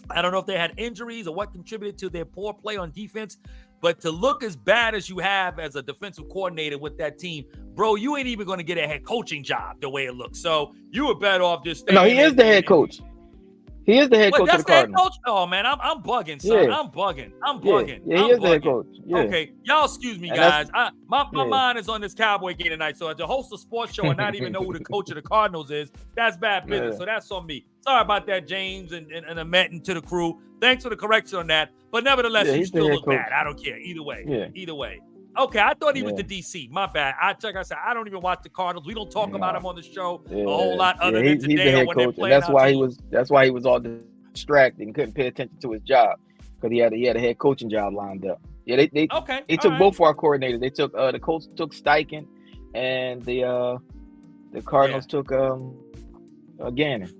I don't know if they had injuries or what contributed to their poor play on defense. But to look as bad as you have as a defensive coordinator with that team, bro, you ain't even going to get a head coaching job the way it looks. So you were better off just staying. No, he is the head coach. He is the head coach of the Cardinals. Coach? Oh, man, I'm bugging, son. Yeah. I'm bugging. Yeah, he is the head coach. Yeah. Okay, y'all excuse me, guys. My mind is on this Cowboy game tonight. So to host a sports show and not even know who the coach of the Cardinals is, that's bad business. Yeah. So that's on me. Sorry about that, James and Ahmet and to the crew. Thanks for the correction on that. But nevertheless, you still look bad. I don't care. Either way. Yeah. Either way. Okay, I thought he was the DC. My bad. Like I said, I don't even watch the Cardinals. We don't talk about him on the show a whole lot other than today. He's the head coach, and that's why he was all distracted and couldn't pay attention to his job because he had a head coaching job lined up. Yeah, they took both of our coordinators. They took the Colts took Steichen, and the Cardinals took Gannon.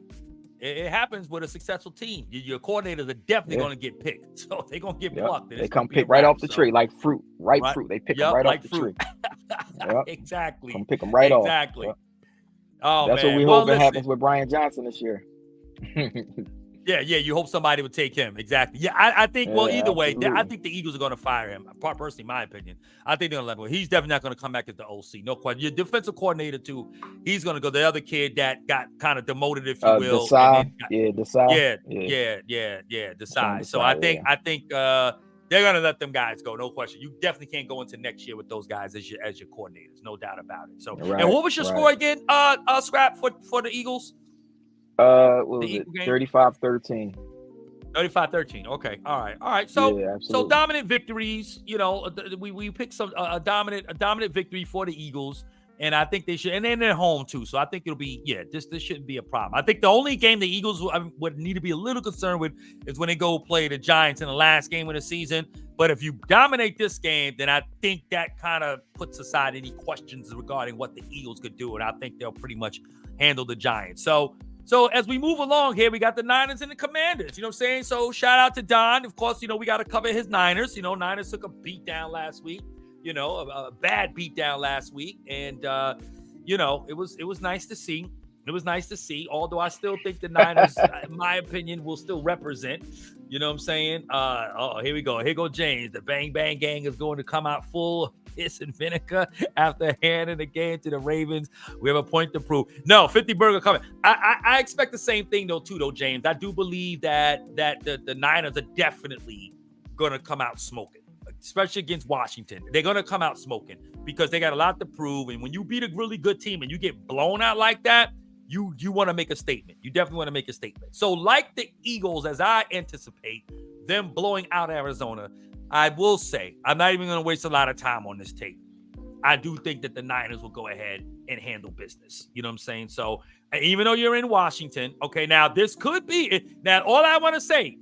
It happens with a successful team. Your coordinators are definitely going to get picked. So they're going to get plucked. They come pick right off the tree like fruit. Right fruit. They pick them right off the tree. Exactly. Come pick them right off. Exactly. Yep. Oh, that's man. what we hope happens with Brian Johnson this year. Yeah, you hope somebody would take him. Exactly. Yeah, I think, either way, I think the Eagles are going to fire him. Personally, my opinion. I think they're going to let him go. He's definitely not going to come back as the OC. No question. Your defensive coordinator, too, he's going to go. The other kid that got kind of demoted, if you will. Desai. Desai. So I think they're going to let them guys go. No question. You definitely can't go into next year with those guys as your coordinators. No doubt about it. So, and what was your score again, Scrap, for the Eagles? What was it? 35-13. 35-13. Okay. All right. So dominant victories. We picked some a dominant victory for the Eagles, and I think they should. And then they're home too, so I think it'll be this shouldn't be a problem. I think the only game the Eagles would need to be a little concerned with is when they go play the Giants in the last game of the season. But if you dominate this game, then I think that kind of puts aside any questions regarding what the Eagles could do, and I think they'll pretty much handle the Giants. So as we move along here, we got the Niners and the Commanders. You know what I'm saying? So shout out to Don. Of course, we got to cover his Niners. Niners took a beat down last week. A bad beat down last week. And, it was nice to see. It was nice to see, although I still think the Niners, in my opinion, will still represent. You know what I'm saying? Here we go. Here go James. The Bang Bang Gang is going to come out full of piss and vinegar after handing the game to the Ravens. We have a point to prove. No, 50 burger coming. I expect the same thing, though, James. I do believe that the Niners are definitely going to come out smoking especially against Washington. They're going to come out smoking because they got a lot to prove. And when you beat a really good team and you get blown out like that, you want to make a statement. You definitely want to make a statement. So like the Eagles, as I anticipate them blowing out Arizona, I will say, I'm not even going to waste a lot of time on this tape. I do think that the Niners will go ahead and handle business. You know what I'm saying? So even though you're in Washington, okay, now this could be, now all I want to say,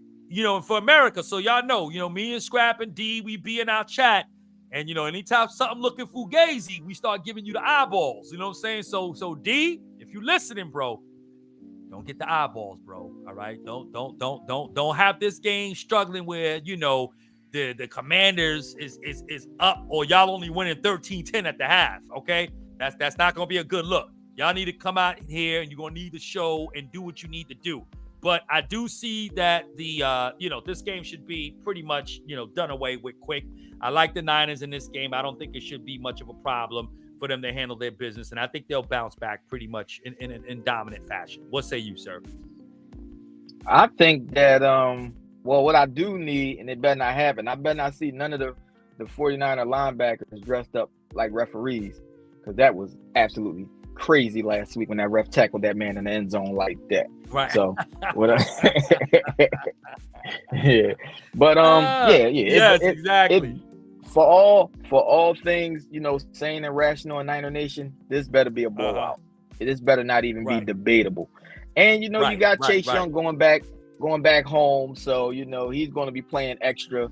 for America, so y'all know, me and Scrap and D, we be in our chat, and, anytime something looking fugazi, we start giving you the eyeballs. You know what I'm saying? So D, if you listening, bro, don't get the eyeballs, bro. All right? Don't have this game struggling where, the Commanders is up or y'all only winning 13-10 at the half, okay? That's not going to be a good look. Y'all need to come out here and you're going to need to show and do what you need to do. But I do see that this game should be pretty much, done away with quick. I like the Niners in this game. I don't think it should be much of a problem for them to handle their business. And I think they'll bounce back pretty much in dominant fashion. What say you, sir? I think that, what I do need, and it better not happen, I better not see none of the 49er linebackers dressed up like referees, because that was absolutely crazy last week when that ref tackled that man in the end zone like that. Right. So, yeah. But, yes, exactly. For all things, sane and rational in Niner Nation, this better be a blowout. This better not even be debatable. And, you got Chase Young going back home. So, he's going to be playing extra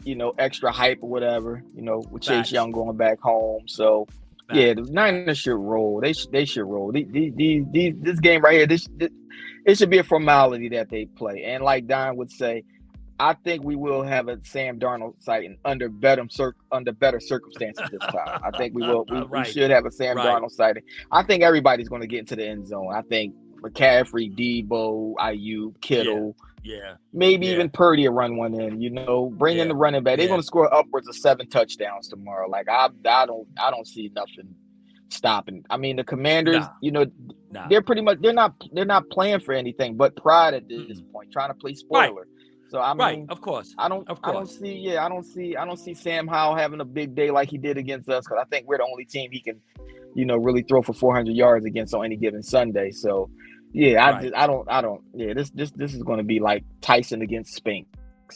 hype or whatever, with Chase Young going back home. So, yeah, the Niners should roll. They should roll. This game right here, it should be a formality that they play. And like Don would say, I think we will have a Sam Darnold sighting under better circumstances this time. I think we will. We should have a Sam Darnold sighting. I think everybody's going to get into the end zone. I think McCaffrey, Debo, Ayuk, Kittle, maybe even Purdy will run one in. Bring in the running back. They're going to score upwards of 7 touchdowns tomorrow. Like I don't see nothing stopping. I mean, the Commanders, they're pretty much they're not playing for anything but pride at this point, trying to play spoiler. So I mean, of course, I don't see Sam Howell having a big day like he did against us, because I think we're the only team he can, really throw for 400 yards against on any given Sunday. So, this is going to be like Tyson against Spinks,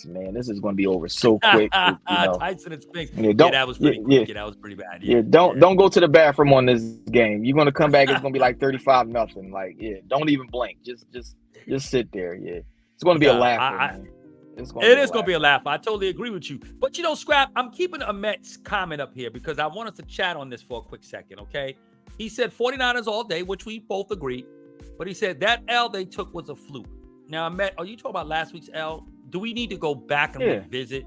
man. This is going to be over so quick. Tyson and Spinks. That was pretty quick. Yeah, that was pretty bad. Don't go to the bathroom on this game. You're going to come back. It's going to be like 35-0. Like, don't even blink. Just sit there. Yeah, it's going to be a laugher. Man. It is going to be a laugh. I totally agree with you. But, Scrap, I'm keeping Ahmet's comment up here because I want us to chat on this for a quick second, okay? He said 49ers all day, which we both agree. But he said that L they took was a fluke. Now, Ahmet, are you talking about last week's L? Do we need to go back and revisit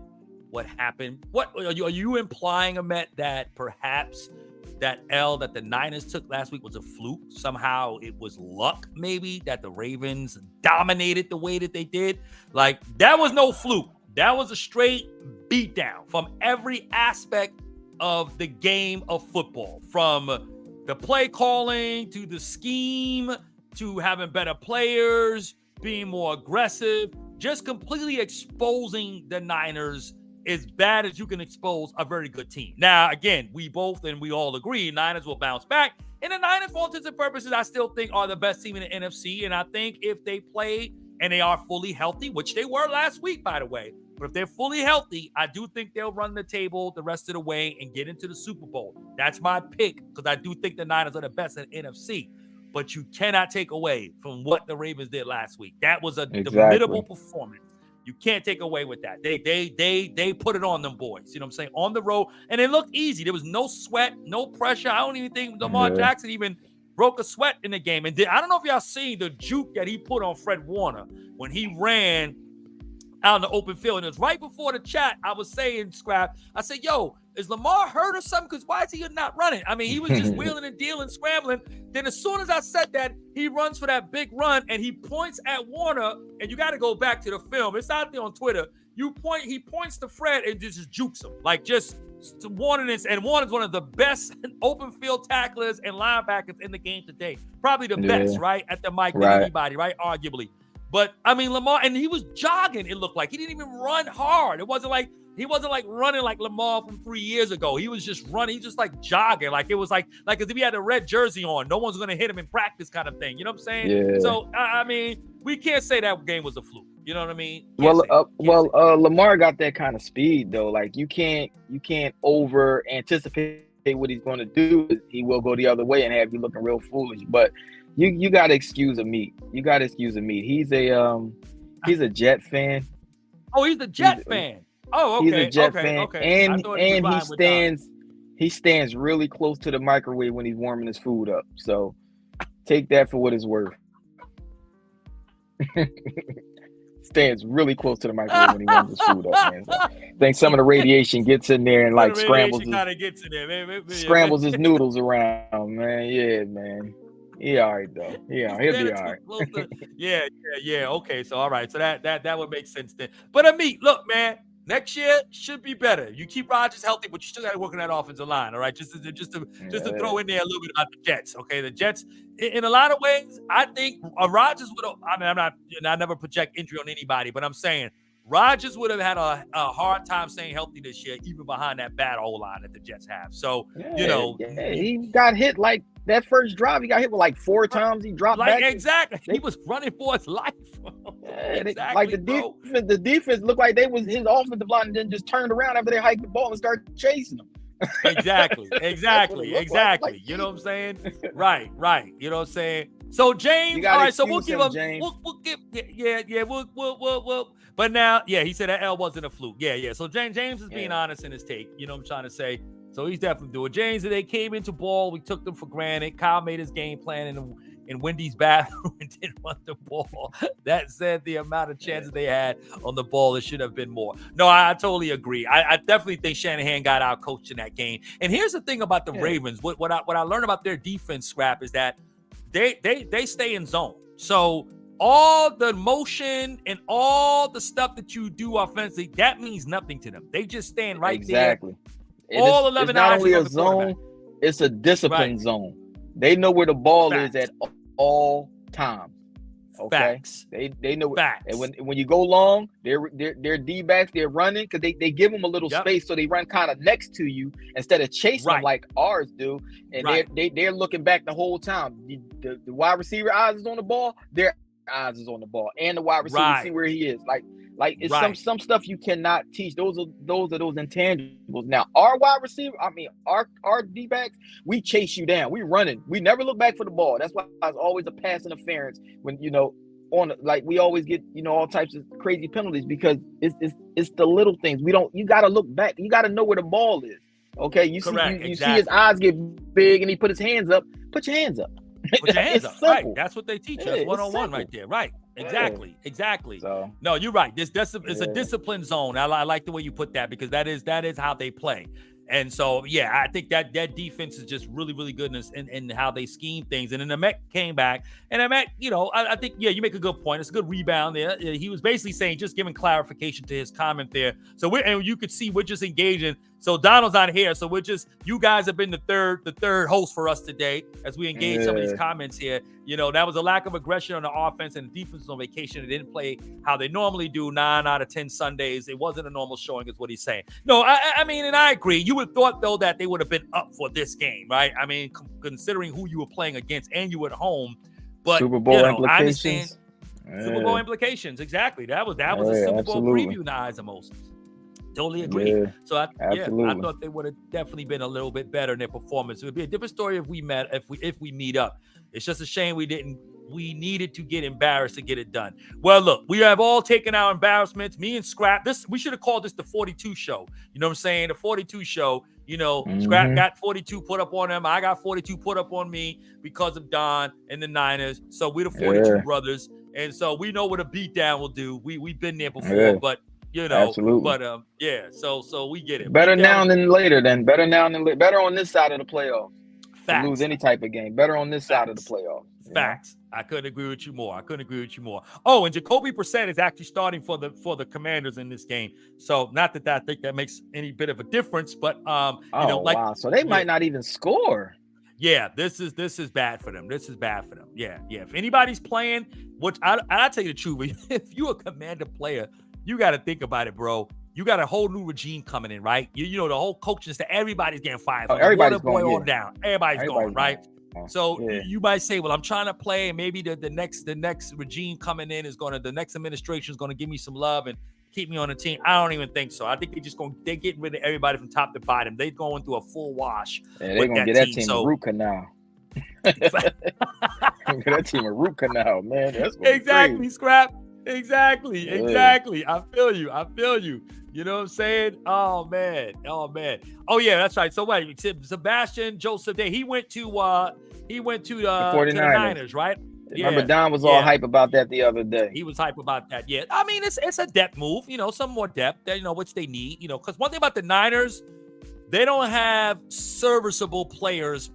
what happened? What are you implying, Ahmet, that perhaps that L that the Niners took last week was a fluke? Somehow it was luck, maybe, that the Ravens dominated the way that they did? Like, that was no fluke. That was a straight beatdown from every aspect of the game of football, from the play calling to the scheme to having better players, being more aggressive, just completely exposing the Niners as bad as you can expose a very good team. Now, again, we all agree Niners will bounce back. And the Niners, for all intents and purposes, I still think are the best team in the NFC. And I think if they play and they are fully healthy, which they were last week, by the way, but if they're fully healthy, I do think they'll run the table the rest of the way and get into the Super Bowl. That's my pick, because I do think the Niners are the best in the NFC. But you cannot take away from what the Ravens did last week. That was a formidable performance. You can't take away with that. They put it on them boys. You know what I'm saying? On the road. And it looked easy. There was no sweat, no pressure. I don't even think Lamar Jackson even broke a sweat in the game. And I don't know if y'all seen the juke that he put on Fred Warner when he ran out in the open field. And it was right before the chat. I was saying, Scrap, I said, yo, is Lamar hurt or something? Because why is he not running? I mean, he was just wheeling and dealing, scrambling. Then as soon as I said that, he runs for that big run and he points at Warner. And you got to go back to the film. It's out there on Twitter. He points to Fred and just jukes him. Like, just Warner. And Warner's one of the best open field tacklers and linebackers in the game today. Probably the best, right? At the mic than anybody, right? Arguably. But, I mean, Lamar, and he was jogging, it looked like. He didn't even run hard. It wasn't like He wasn't like running like Lamar from 3 years ago. He was just running. He just like jogging. Like it was like as if he had a red jersey on. No one's going to hit him in practice kind of thing. You know what I'm saying? Yeah. So, I mean, we can't say that game was a fluke. You know what I mean? Lamar got that kind of speed though. Like you can't over anticipate what he's going to do. He will go the other way and have you looking real foolish. But you got to excuse a meat. He's a Jet fan. Oh, he's a Jet fan. Oh, okay. He's a Jet fan, okay. And he stands really close to the microwave when he's warming his food up. So take that for what it's worth. Stands really close to the microwave when he warms his food up, man. So I think some of the radiation gets in there and like scrambles his noodles around, man. Yeah, man. He all right though. Yeah, he'll be all right. Yeah. Okay, so all right, so that would make sense then. But look, man, next year should be better. You keep Rodgers healthy, but you still got to work on that offensive line. All right, just to throw in there a little bit about the Jets. Okay, the Jets, in a lot of ways, I think Rodgers would have. I mean, I never project injury on anybody, but I'm saying Rodgers would have had a hard time staying healthy this year, even behind that bad O-line that the Jets have. So he got hit like that first drive. He got hit with like 4 times. He dropped back. Exactly. He was running for his life. Exactly, like the defense looked like they was his offensive line and then just turned around after they hiked the ball and started chasing them. Exactly. Like. You know what I'm saying? Right. You know what I'm saying? So James, all right. So we'll give him. We'll give. Yeah. We'll. But now, he said that L wasn't a fluke. Yeah. So James is being honest in his take. You know what I'm trying to say? So he's definitely doing. James, they came into ball. We took them for granted. Kyle made his game plan in Wendy's bathroom and didn't run the ball. That said, the amount of chances they had on the ball, it should have been more. No, I totally agree. I definitely think Shanahan got out coached in that game. And here's the thing about the Ravens. What I learned about their defense, Scrap, is that they stay in zone. So all the motion and all the stuff that you do offensively, that means nothing to them. They just stand right there. All 11 it's not only a zone, it's a discipline zone. They know where the ball is at all times. Okay, Facts. They know. Facts. And when you go long, they're D-backs. They're running because they give them a little space, so they run kind of next to you instead of chasing them like ours do. And they're looking back the whole time. The wide receiver eyes is on the ball. Their eyes is on the ball, and the wide receiver see where he is. Like it's some stuff you cannot teach. Those are those intangibles. Now our wide receiver, our D-backs, we chase you down. We running. We never look back for the ball. That's why it's always a pass interference when we always get all types of crazy penalties because it's the little things. You got to look back. You got to know where the ball is. Okay, you see his eyes get big and he put his hands up. Put your hands up. Put your hands up. Right. That's what they teach us. One-on-one right there. Right. Exactly. So, no, you're right. It's a discipline zone. I like the way you put that because that is how they play. And so, I think that defense is just really, really good in how they scheme things. And then the Met came back. And the Met, I think, you make a good point. It's a good rebound there. He was basically saying, just giving clarification to his comment there. So you could see we're just engaging. So Donald's not here. So you guys have been the third host for us today as we engage some of these comments here. That was a lack of aggression on the offense and the defense was on vacation. They didn't play how they normally do 9 out of 10 Sundays. It wasn't a normal showing is what he's saying. No, I mean, and I agree. You would have thought, though, that they would have been up for this game, right? I mean, considering who you were playing against and you at home. But, Super Bowl implications. I understand. Super Bowl implications. Exactly. That was a Super Bowl preview in the eyes of most. Totally agree. Yeah, so I thought they would have definitely been a little bit better in their performance. It would be a different story if we meet up. It's just a shame we needed to get embarrassed to get it done. Well, look, we have all taken our embarrassments. Me and Scrap, we should have called this the 42 show. You know what I'm saying? The 42 show, Scrap got 42 put up on him. I got 42 put up on me because of Don and the Niners. So we're the 42 brothers. And so we know what a beatdown will do. We've been there before, but absolutely. But so we get it. Better now than later. Better on this side of the playoffs. Facts. To lose any type of game. Better on this side of the playoffs. Facts. I couldn't agree with you more. Oh, and Jacoby Brissett is actually starting for the Commanders in this game. So not that I think that makes any bit of a difference, but wow. So they might not even score. Yeah, this is bad for them. Yeah. If anybody's playing, which I'll tell you the truth, if you're a Commander player, you got to think about it, bro. you got a whole new regime coming in, right? You know, the whole coaching staff, everybody's getting fired. From everybody's the boy going, on down. Everybody's going, right? So yeah. you might say, well, I'm trying to play, and maybe the next regime coming in is the next administration is going to give me some love and keep me on the team. I don't even think so. I think they're getting rid of everybody from top to bottom. They're going through a full wash. Yeah, they're going to get that team a root canal. Get that team a root canal, man. That's exactly, crazy. Scrap. Exactly. I feel you. You know what I'm saying? Oh man. Oh yeah, that's right. So wait, Sebastian Joseph Day, he went to the 49ers, right? Remember, Don was all hype about that the other day. He was hype about that. Yeah, I mean, it's a depth move, you know, some more depth, which they need, you know, because one thing about the Niners, they don't have serviceable players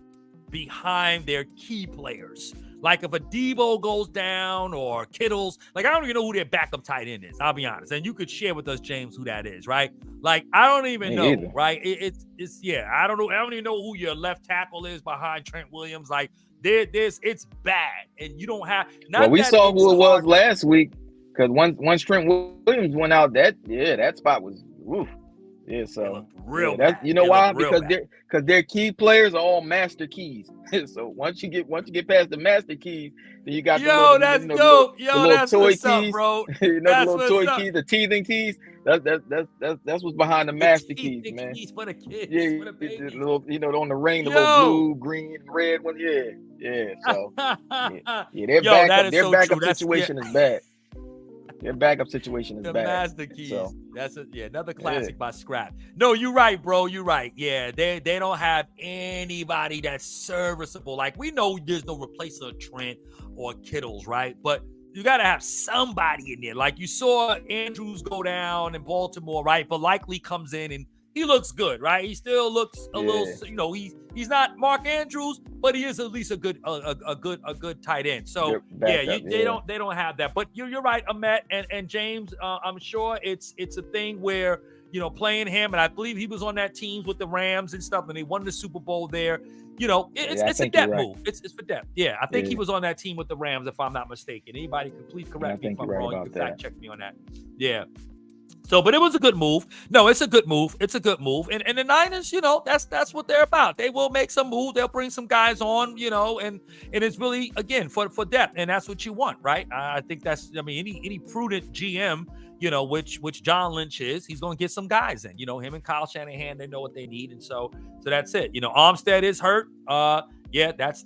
behind their key players. Like if a Debo goes down or Kittle's, like I don't even know who their backup tight end is. I'll be honest, and you could share with us, James, who that is, right? Like I don't even know, either. Right? It's I don't know. I don't even know who your left tackle is behind Trent Williams. Like it's bad, and you don't have. We saw who it was last week because once Trent Williams went out, that spot was woof. Yeah, so real. You know why? Because their key players are all master keys. So once you get past the master keys, then you got that's dope. The little toy keys, up, bro. The little toy keys, the teething keys. That's what's behind the master keys, man. Keys for the kids. Yeah, for the babies. The little, on the ring, the little blue, green, red one. Yeah. So their backup situation is bad. Their backup situation is bad. The master keys. So, that's another classic by Scrap. No, you're right, bro. You're right. Yeah, they don't have anybody that's serviceable. Like we know there's no replacement of Trent or Kittles, right? But you got to have somebody in there. Like you saw Andrews go down in Baltimore, right? But likely comes in and he looks good, right? He still looks a little, he's not Mark Andrews, but he is at least a good tight end. So they don't have that. But you're right, Ahmet and James. I'm sure it's a thing where playing him, and I believe he was on that team with the Rams and stuff, and they won the Super Bowl there. It's a depth move. It's for depth. Yeah, I think he was on that team with the Rams, if I'm not mistaken. Anybody can please correct me if I'm wrong. You can fact check me on that. Yeah. So, but it was a good move. No, it's a good move. And the Niners, that's what they're about. They will make some moves. They'll bring some guys on, and it's really, again, for depth. And that's what you want, right? I think any prudent GM, which John Lynch is, he's going to get some guys in. Him and Kyle Shanahan, they know what they need. And so that's it. Armstead is hurt. That's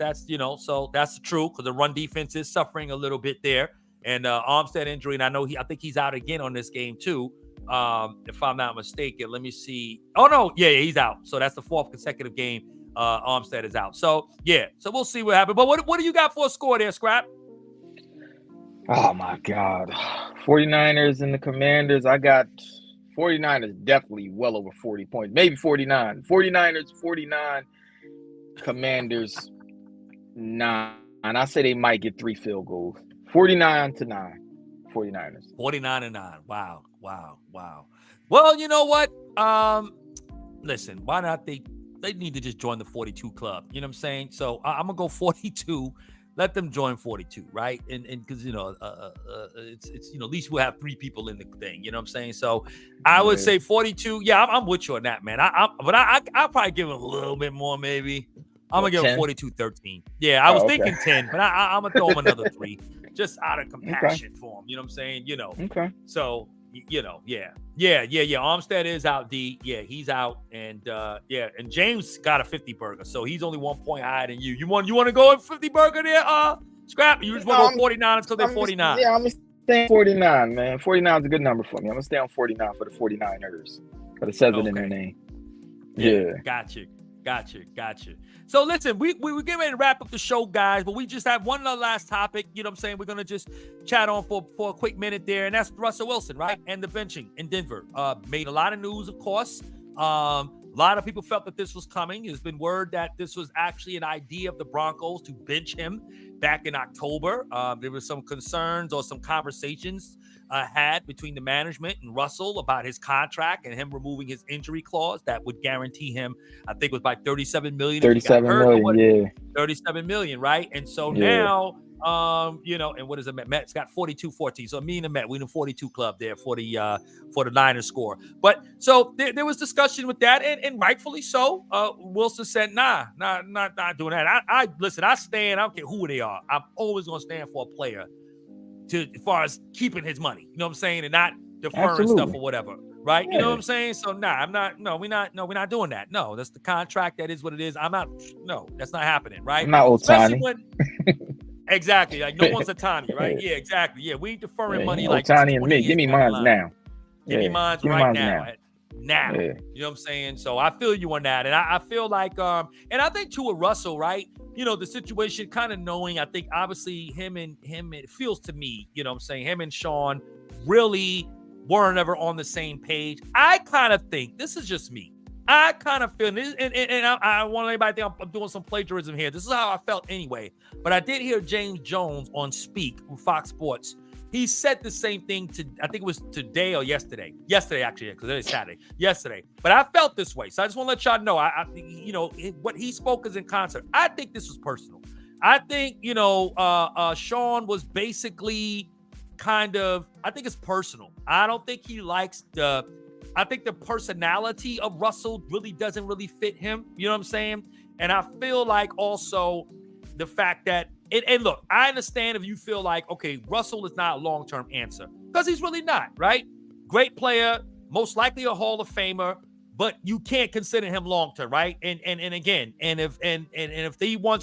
so that's true because the run defense is suffering a little bit there. And Armstead injury, and I think he's out again on this game too. If I'm not mistaken, let me see. Oh no, he's out. So that's the fourth consecutive game. Armstead is out. So so we'll see what happens. But what do you got for a score there, Scrap? Oh my God, 49ers and the Commanders. I got 49ers definitely well over 40 points, maybe 49. 49ers 49, Commanders 9. And I say they might get 3 field goals. 49-9, 49ers. 49-9. Wow. Well, you know what? Listen, why not? They need to just join the 42 club. You know what I'm saying? So I'm gonna go 42. Let them join 42, right? And because it's at least we'll have 3 people in the thing. You know what I'm saying? So I would say 42. Yeah, I'm with you on that, man. I'll probably give it a little bit more, maybe. I'm gonna give him 42-13. Yeah, I was thinking 10, but I'm gonna throw him another 3. Just out of compassion for him, you know what I'm saying? Okay. So, Armstead is out, D. Yeah, he's out, and and James got a 50 burger, so he's only 1 point higher than you. You want to go at 50 burger there, Scrap? You just want to go 49 because they're 49. I'm gonna stay on 49, man. 49 is a good number for me. I'm gonna stay on 49 for the 49ers, but it says it in their name. Yeah. Got you. So listen, we getting ready to wrap up the show, guys, but we just have one last topic. You know what I'm saying? We're going to just chat on for a quick minute there, and that's Russell Wilson, right? And the benching in Denver. Made a lot of news, of course. A lot of people felt that this was coming. There's been word that this was actually an idea of the Broncos to bench him back in October. There were some concerns or some conversations had between the management and Russell about his contract and him removing his injury clause that would guarantee him, I think it was by $37 million. 37 million, yeah. 37 million, right? And so now And what is it? Mets got 42-14. So me and the Met, we in the 42 club there for the Niners score. But so there was discussion with that, and rightfully so. Wilson said, not doing that. I listen, I stand, I don't care who they are. I'm always gonna stand for a player as far as keeping his money. You know what I'm saying? And not deferring stuff or whatever. Right? You know what I'm saying? So we're not doing that. No, that's the contract. That is what it is. That's not happening, right? I'm not Ohtani. Exactly. Like no one's Ohtani, right? Yeah, exactly. Yeah, we ain't deferring money like Ohtani and me. Give me mine now. Give me mine right now. Now. Yeah. You know what I'm saying? So I feel you on that. And I feel like and I think too with Russell, right? The situation kind of knowing, I think obviously him, it feels to me, you know what I'm saying, him and Sean really weren't ever on the same page. I kind of think, this is just me, I kind of feel this, and I want anybody to think I'm doing some plagiarism here. This is how I felt anyway. But I did hear James Jones on Speak with Fox Sports. He said the same thing I think it was today or yesterday. Yesterday, actually, because it is Saturday. Yesterday. But I felt this way. So I just want to let y'all know, what he spoke is in concert. I think this was personal. I think, Sean was basically I think it's personal. I don't think he likes I think the personality of Russell really doesn't really fit him. You know what I'm saying? And I feel like also the fact that, and look, I understand if you feel like, okay, Russell is not a long-term answer, because he's really not, right? Great player, most likely a Hall of Famer, but you can't consider him long-term, right? And again, if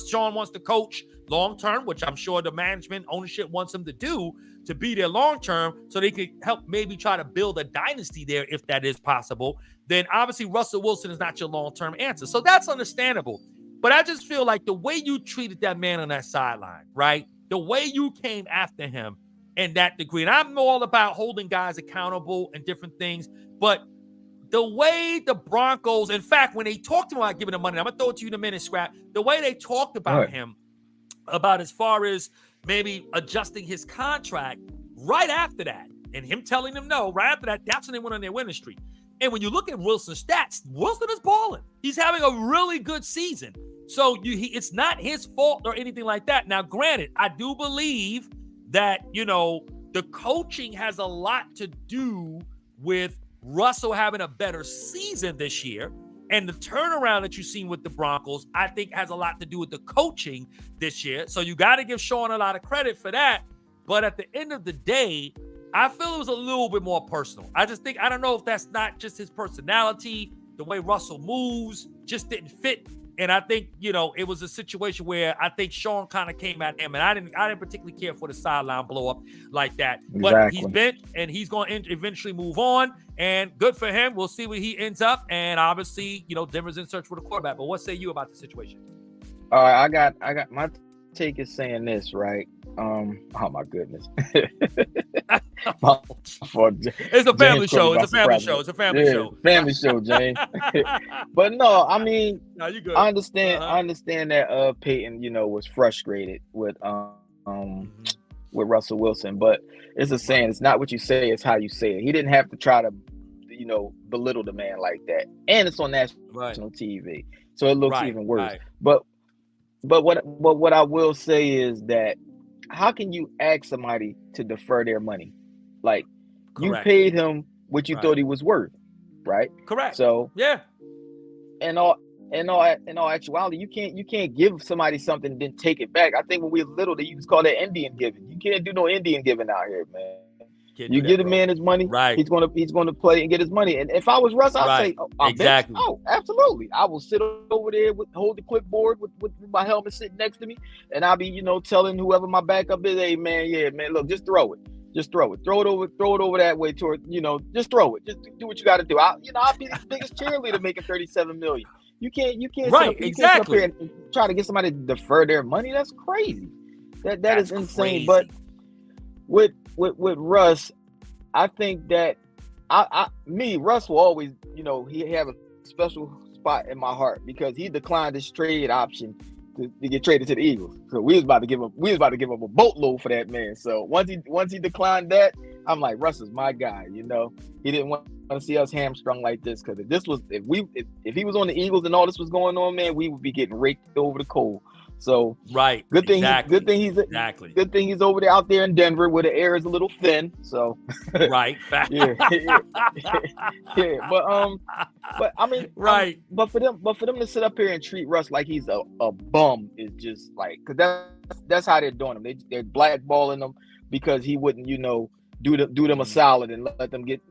Sean wants to coach long-term, which I'm sure the management ownership wants him to do, to be there long-term so they could help maybe try to build a dynasty there if that is possible, then obviously Russell Wilson is not your long-term answer. So that's understandable. But I just feel like the way you treated that man on that sideline, right? The way you came after him in that degree, and I'm all about holding guys accountable and different things, but the way the Broncos, in fact, when they talked to him about giving him money, I'm going to throw it to you in a minute, Scrap, the way they talked about him, about as far as maybe adjusting his contract right after that, and him telling them no, right after that, that's when they went on their winning streak. And when you look at Wilson's stats, Wilson is balling. He's having a really good season. So it's not his fault or anything like that. Now, granted, I do believe that, the coaching has a lot to do with Russell having a better season this year. And the turnaround that you've seen with the Broncos, I think, has a lot to do with the coaching this year. So you got to give Sean a lot of credit for that. But at the end of the day, I feel it was a little bit more personal. I don't know if that's not just his personality, the way Russell moves just didn't fit. And I think, it was a situation where I think Sean kind of came at him, and I didn't particularly care for the sideline blow up like that. Exactly. But he's benched, and he's going to eventually move on, and good for him. We'll see where he ends up. And obviously, Denver's in search for the quarterback. But what say you about the situation? All right, I got my take is saying this, right? Oh my goodness. It's a family show. It's a family show. It's a family show. Family show, James. But no, I mean, no, you good. I understand that Peyton, was frustrated with Russell Wilson, but it's a saying, it's not what you say, it's how you say it. He didn't have to try to, belittle the man like that. And it's on national TV. So it looks even worse. Right. But what I will say is that how can you ask somebody to defer their money? Like, correct. You paid him what you thought he was worth, right? Correct. So yeah. In all actuality, you can't give somebody something and then take it back. I think when we were little, they used to call that Indian giving. You can't do no Indian giving out here, man. You give the man his money, right? He's gonna play and get his money. And if I was Russ, I'd say, exactly. Oh, absolutely. I will sit over there hold the clipboard with my helmet sitting next to me, and I'll be, telling whoever my backup is, hey man, look, just throw it. Just throw it. Throw it over that way toward, just throw it. Just do what you got to do. I'll be the biggest cheerleader making $37 million. You can't right, exactly. Sit up here and try to get somebody to defer their money. That's crazy. That's insane. Crazy. But with Russ, I think that Russ will always, he have a special spot in my heart because he declined his trade option to get traded to the Eagles. So we was about to give up a boatload for that man. So once he declined that, I'm like, Russ is my guy. He didn't want to see us hamstrung like this, because if he was on the Eagles and all this was going on, man, we would be getting raked over the coal. So right, good thing exactly. good thing he's over there out there in Denver where the air is a little thin. So right, yeah, yeah. But I mean, right, but for them to sit up here and treat Russ like he's a bum is just like, because that's how they're doing him. They're blackballing him because he wouldn't, do them a solid and let them get,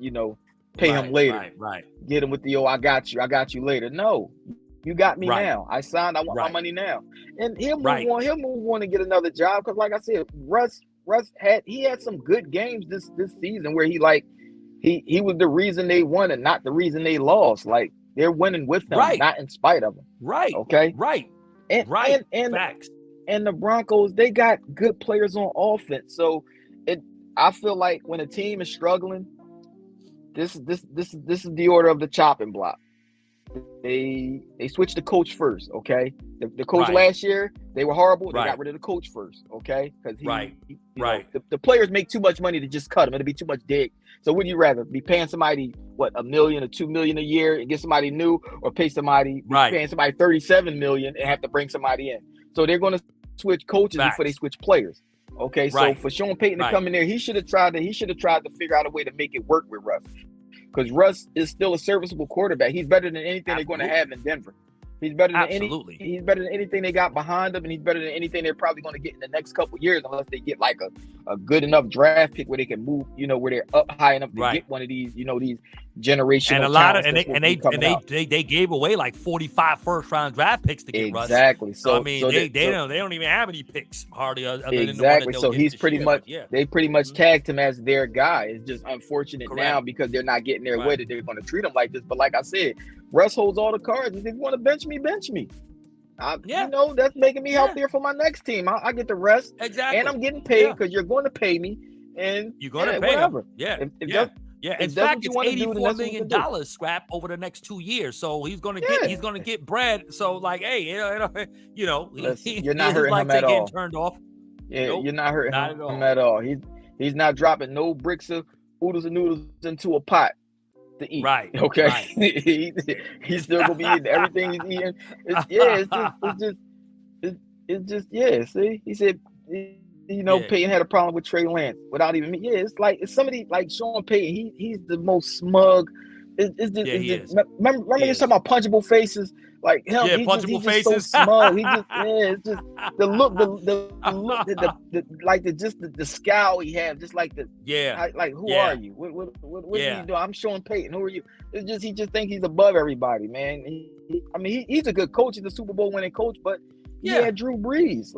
pay him later. Right. Get him with the I got you later. No, you got me now. I signed. I want my money now. And he'll move on. He'll move on and get another job because, like I said, Russ had some good games this season where he was the reason they won and not the reason they lost. Like, they're winning with him, not in spite of him. Right. Okay. Right. And Facts. And the Broncos, they got good players on offense. So I feel like when a team is struggling, this is the order of the chopping block. They switched the coach first, okay? The coach last year, they were horrible. They got rid of the coach first, okay? Because the players make too much money to just cut them. It'll be too much dead. So would you rather be paying somebody $1 million or $2 million a year and get somebody new, or paying somebody $37 million and have to bring somebody in? So they're going to switch coaches before they switch players. Okay, so for Sean Payton to come in there, he should have tried to figure out a way to make it work with Russ. Because Russ is still a serviceable quarterback. He's better than anything they're going to have in Denver. He's better than he's better than anything they got behind him, and he's better than anything they're probably going to get in the next couple of years, unless they get like a good enough draft pick where they can move, where they're up high enough to get one of these, these generational. And a lot of they gave away like 45 first-round draft picks to get Russ. Exactly. So I mean, they don't even have any picks hardly other than the one that so he's pretty much they pretty much tagged him as their guy. It's just unfortunate now because they're not getting their way that they're going to treat him like this. But like I said, Russ holds all the cards. If you want to bench me, bench me. That's making me healthier for my next team. I get the rest, and I'm getting paid because you're going to pay me, and you're going to pay whatever. In fact, it's $84 million, Scrap, over the next 2 years. So he's going to get bread. So like, hey, you're not hurting him at all. Turned off. Yeah, nope, you're not hurting him at all. He's not dropping no bricks of oodles and noodles into a pot to eat. Right. Okay. Right. He's still gonna be eating everything he's eating. It's just See, he said, Payton had a problem with Trey Lance without even me. Yeah, it's somebody like Sean Payton. He's the most smug. Remember you talking about punchable faces? Like him, punchable faces. Just so smug. It's just the look, the scowl he has, just like who are you? What are you doing? I'm Sean Payton. Who are you? It's just he just thinks he's above everybody, man. He's a good coach. He's a Super Bowl winning coach, but he had Drew Brees.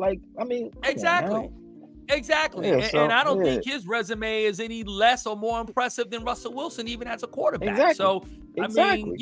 Exactly. And I don't think his resume is any less or more impressive than Russell Wilson, even as a quarterback. Exactly. So, I mean,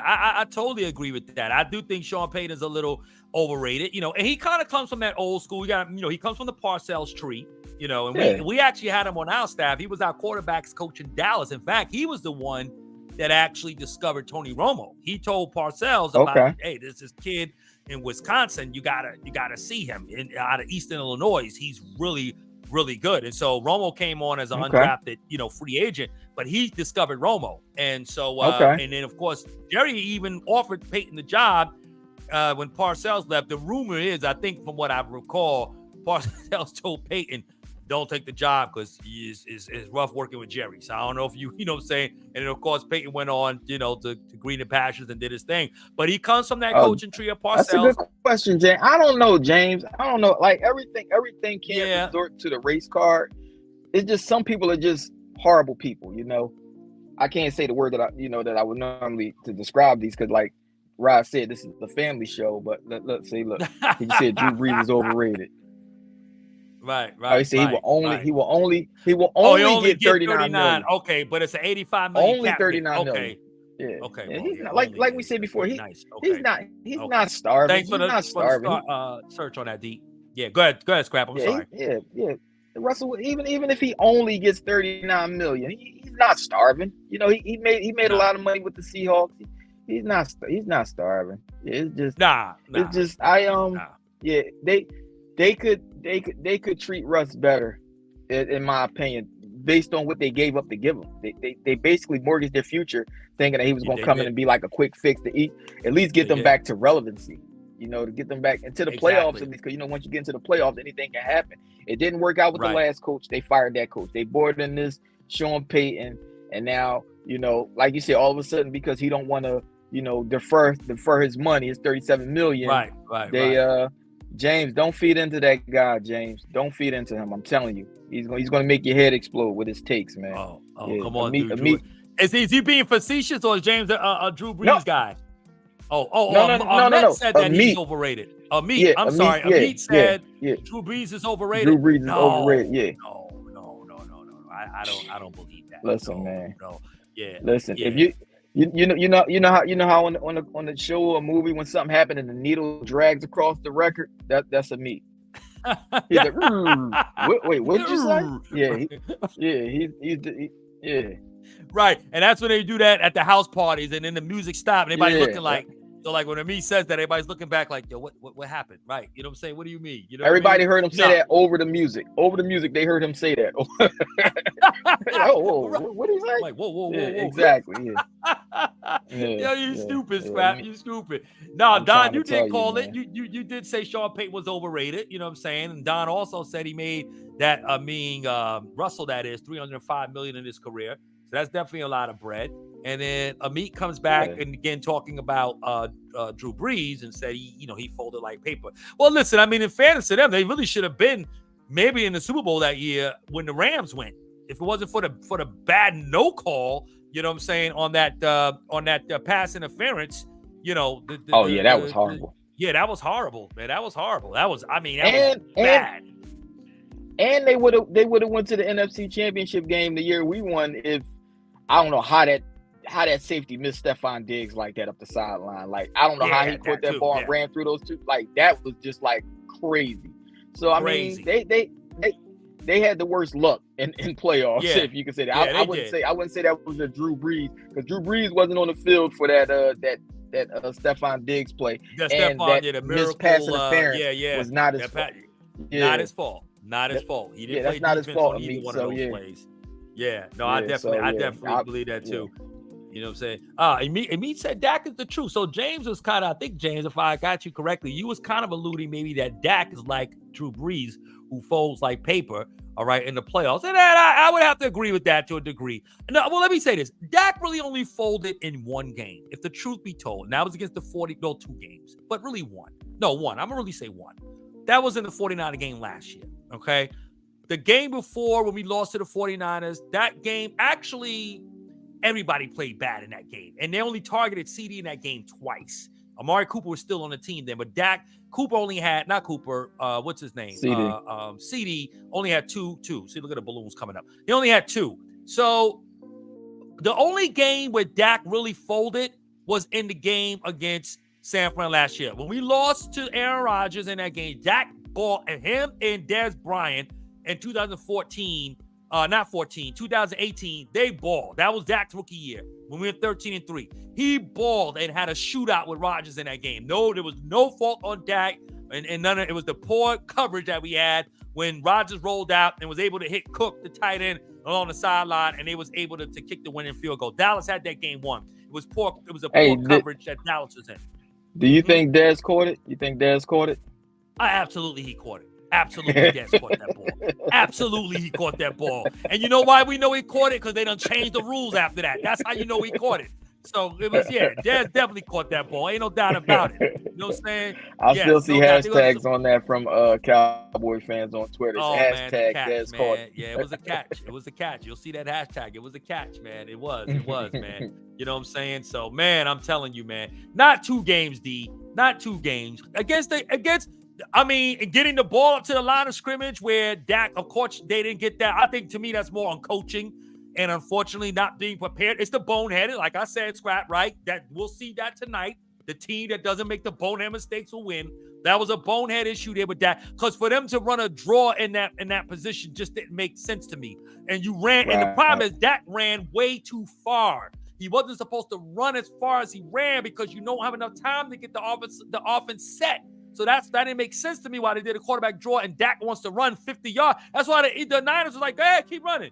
I totally agree with that. I do think Sean Payton is a little overrated, and he kind of comes from that old school. He comes from the Parcells tree, and we actually had him on our staff. He was our quarterbacks coach in Dallas. In fact, he was the one that actually discovered Tony Romo. He told Parcells about, hey, this kid in Wisconsin, you gotta see him out of Eastern Illinois. He's really, really good. And so Romo came on as an undrafted, free agent, but he discovered Romo. And so, and then of course, Jerry even offered Peyton the job when Parcells left. The rumor is, I think from what I recall, Parcells told Peyton, don't take the job because it's rough working with Jerry. So I don't know if you know what I'm saying. And then, of course, Peyton went on, to green the pastures and did his thing. But he comes from that coaching tree of Parcells. That's a good question, James. I don't know, James. I don't know. Like, everything can't resort to the race card. It's just some people are just horrible people, I can't say the word that I would normally to describe these because, like Rod said, this is the family show. But look, he said Drew Brees is overrated. Right. He said he will only get 39 million. Okay, but it's an 85 million. Only 39 million. Okay. Yeah. Okay. Yeah, he's not, like we said before, he's not starving. Thanks for the search on that, D. Yeah, go ahead, Scrap. I'm sorry. Yeah. Russell, even if he only gets 39 million, he's not starving. He made a lot of money with the Seahawks. He's not starving. It's just It's just They could treat Russ better, in my opinion, based on what they gave up to give him. They basically mortgaged their future, thinking that he was going to come in and be like a quick fix to at least get them back to relevancy. to get them back into the playoffs at least. Because once you get into the playoffs, anything can happen. It didn't work out with the last coach. They fired that coach. They brought in this Sean Payton, and now like you said, all of a sudden because he don't want to defer his money, it's $37 million. Right. James, don't feed into that guy. James, don't feed into him. I'm telling you, he's going to make your head explode with his takes, man. Come on, dude. Is he being facetious, or is James a Drew Brees guy? No. Said that he's overrated. I'm sorry. Amit said Drew Brees is overrated. Drew Brees is overrated. Yeah. No. I don't believe that. Listen, man. No. Yeah. Listen, if you know how on the show or movie when something happened and the needle drags across the record, that's Amit. He's like, wait, what did you say? Yeah. Right, and that's when they do that at the house parties, and then the music stops, and everybody's looking like, so like when Amit says that, everybody's looking back like, yo, what happened? Right, you know what I'm saying? What do you mean? Everybody heard him say that over the music. Over the music, they heard him say that. What did he say? Like, whoa. Exactly. Yo, you stupid, Scrap. You stupid. No, Don, you did call it. You did say Sean Payton was overrated. You know what I'm saying? And Don also said he made that Russell, that is, $305 million in his career. So that's definitely a lot of bread. And then Amit comes back and again talking about Drew Brees and said he folded like paper. Well, listen, I mean, in fairness to them, they really should have been maybe in the Super Bowl that year when the Rams went. If it wasn't for the bad no call, you know what I'm saying, on that pass interference, that was horrible. That was horrible, man. That was horrible. That was bad. And they would have went to the NFC Championship game the year we won if I don't know how that safety missed Stephon Diggs like that up the sideline. Like, I don't know how he caught that ball and ran through those two. Like, that was just like crazy. So I mean, they had the worst luck in playoffs, if you could say that. I wouldn't say that was a Drew Brees, because Drew Brees wasn't on the field for that Stephon Diggs play. The missed pass interference was not his fault. Not his fault. Not his fault. He didn't play that's not his fault. On either one of those plays. I definitely believe that too. You know what I'm saying? Amit said Dak is the truth. So James was kind of, I think, James, if I got you correctly, you was kind of alluding maybe that Dak is like Drew Brees, who folds like paper, all right, in the playoffs. And I would have to agree with that to a degree. No, well, let me say this. Dak really only folded in one game, if the truth be told. And that was against the 2 games, but really one. No, one. I'm going to really say one. That was in the 49er game last year, okay? The game before, when we lost to the 49ers, that game, actually, everybody played bad in that game. And they only targeted CD in that game twice. Amari Cooper was still on the team then, but Cooper only had, not Cooper, what's his name? CD only had two. See, look at the balloons coming up. He only had 2. So the only game where Dak really folded was in the game against San Fran last year. When we lost to Aaron Rodgers in that game, Dak ball, and him and Dez Bryant in 2018, they balled. That was Dak's rookie year when we were 13-3. He balled and had a shootout with Rodgers in that game. No, there was no fault on Dak, and none of it was the poor coverage that we had when Rodgers rolled out and was able to hit Cook, the tight end, along the sideline, and they was able to kick the winning field goal. Dallas had that game won. It was poor. It was a poor coverage that Dallas was in. Do you think Dez caught it? You think Dez caught it? Absolutely, he caught it. Absolutely, Dez caught that ball. Absolutely, he caught that ball. And you know why we know he caught it? Because they done changed the rules after that. That's how you know he caught it. So it was, Dez definitely caught that ball. Ain't no doubt about it. You know what I'm saying? I still see hashtags on that from Cowboy fans on Twitter. Hashtag Dez caught it. Yeah, it was a catch. It was a catch. You'll see that hashtag. It was a catch, man. It was, man. You know what I'm saying? So, man, I'm telling you, man. Not 2 games, D. Not 2 games. Getting the ball up to the line of scrimmage where Dak, of course, they didn't get that. I think, to me, that's more on coaching and, unfortunately, not being prepared. It's the boneheaded, like I said, Scrap, right? That we'll see that tonight. The team that doesn't make the bonehead mistakes will win. That was a bonehead issue there with Dak, because for them to run a draw in that position just didn't make sense to me. And you ran, right. And the problem is Dak ran way too far. He wasn't supposed to run as far as he ran because you don't have enough time to get the offense set. So that didn't make sense to me why they did a quarterback draw and Dak wants to run 50 yards. That's why the Niners was like, hey, keep running.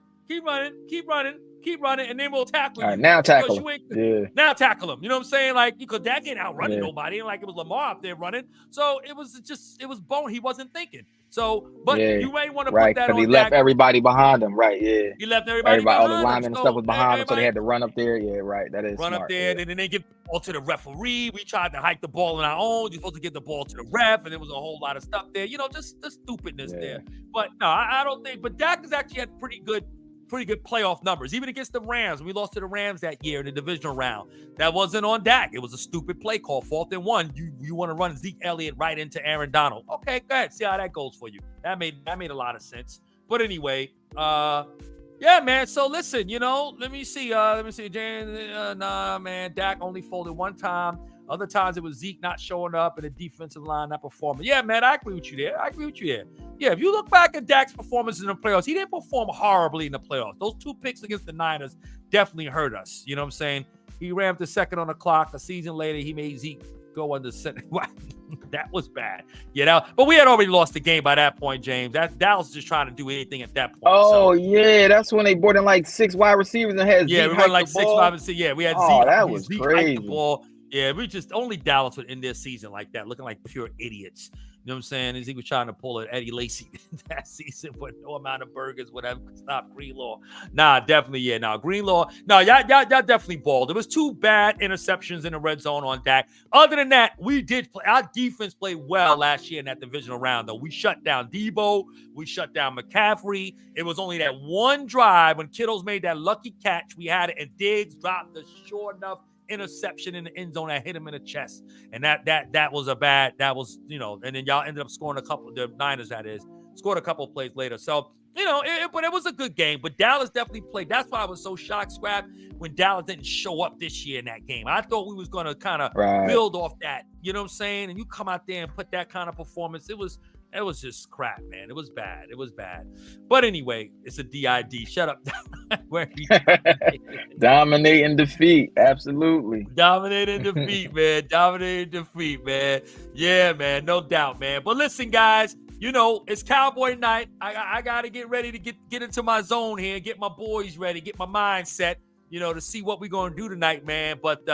keep running, and then we'll tackle All right, you. now Because tackle him. Yeah. Now tackle him. You know what I'm saying? Like, because Dak ain't out running nobody. And like it was Lamar out there running. So it was bone. He wasn't thinking. So, but you may want to put that on he Dak. left everybody behind him. Right, yeah. He left everybody behind all the linemen and stuff was behind him, so they had to run up there. Yeah, right. That is run smart, up there, and then they give the ball to the referee. We tried to hike the ball on our own. You're supposed to give the ball to the ref, and there was a whole lot of stuff there. You know, just the stupidness there. But no, I don't think. But Dak has actually had pretty good playoff numbers, even against the Rams. We lost to the Rams that year in the divisional round. That wasn't on Dak. It was a stupid play call, 4th and 1. You want to run Zeke Elliott right into Aaron Donald. Okay, go ahead. See how that goes for you. That made a lot of sense. But anyway, yeah, man. So listen, you know, let me see, James. Nah, man. Dak only folded one time. Other times it was Zeke not showing up and the defensive line not performing. Yeah, man, I agree with you there. Yeah, if you look back at Dak's performances in the playoffs, he didn't perform horribly in the playoffs. Those 2 picks against the Niners definitely hurt us. You know what I'm saying? He rammed the second on the clock. A season later, he made Zeke go under center. That was bad. But we had already lost the game by that point, James. That was just trying to do anything at that point. Oh, yeah. That's when they brought in like 6 wide receivers and had Zeke we were like 6 wide receivers. Yeah, we had Zeke. That was Zeke crazy. The ball. Yeah, we just only Dallas would end their season like that, looking like pure idiots. You know what I'm saying? As he was trying to pull an Eddie Lacy that season, but no amount of burgers, whatever, could stop Greenlaw. Nah, definitely, yeah. Nah, Greenlaw. No, y'all definitely balled. There was 2 bad interceptions in the red zone on Dak. Other than that, we did play. Our defense played well last year in that divisional round, though. We shut down Debo. We shut down McCaffrey. It was only that one drive when Kittles made that lucky catch. We had it, and Diggs dropped the sure enough interception in the end zone that hit him in the chest, and that was a bad. That was, you know, and then y'all ended up scoring a couple. The Niners, that is, scored a couple of plays later. So, you know, but it was a good game. But Dallas definitely played. That's why I was so shocked, Scrap, when Dallas didn't show up this year in that game. I thought we was gonna kind of build off that. You know what I'm saying? And you come out there and put that kind of performance. It was just crap, man. It was bad. But anyway, it's a DID. Shut up. Dominating defeat. Absolutely. Dominating defeat, man. Yeah, man. No doubt, man. But listen, guys, you know, it's Cowboy night. I got to get ready to get into my zone here, get my boys ready, get my mind set, you know, to see what we're going to do tonight, man. But,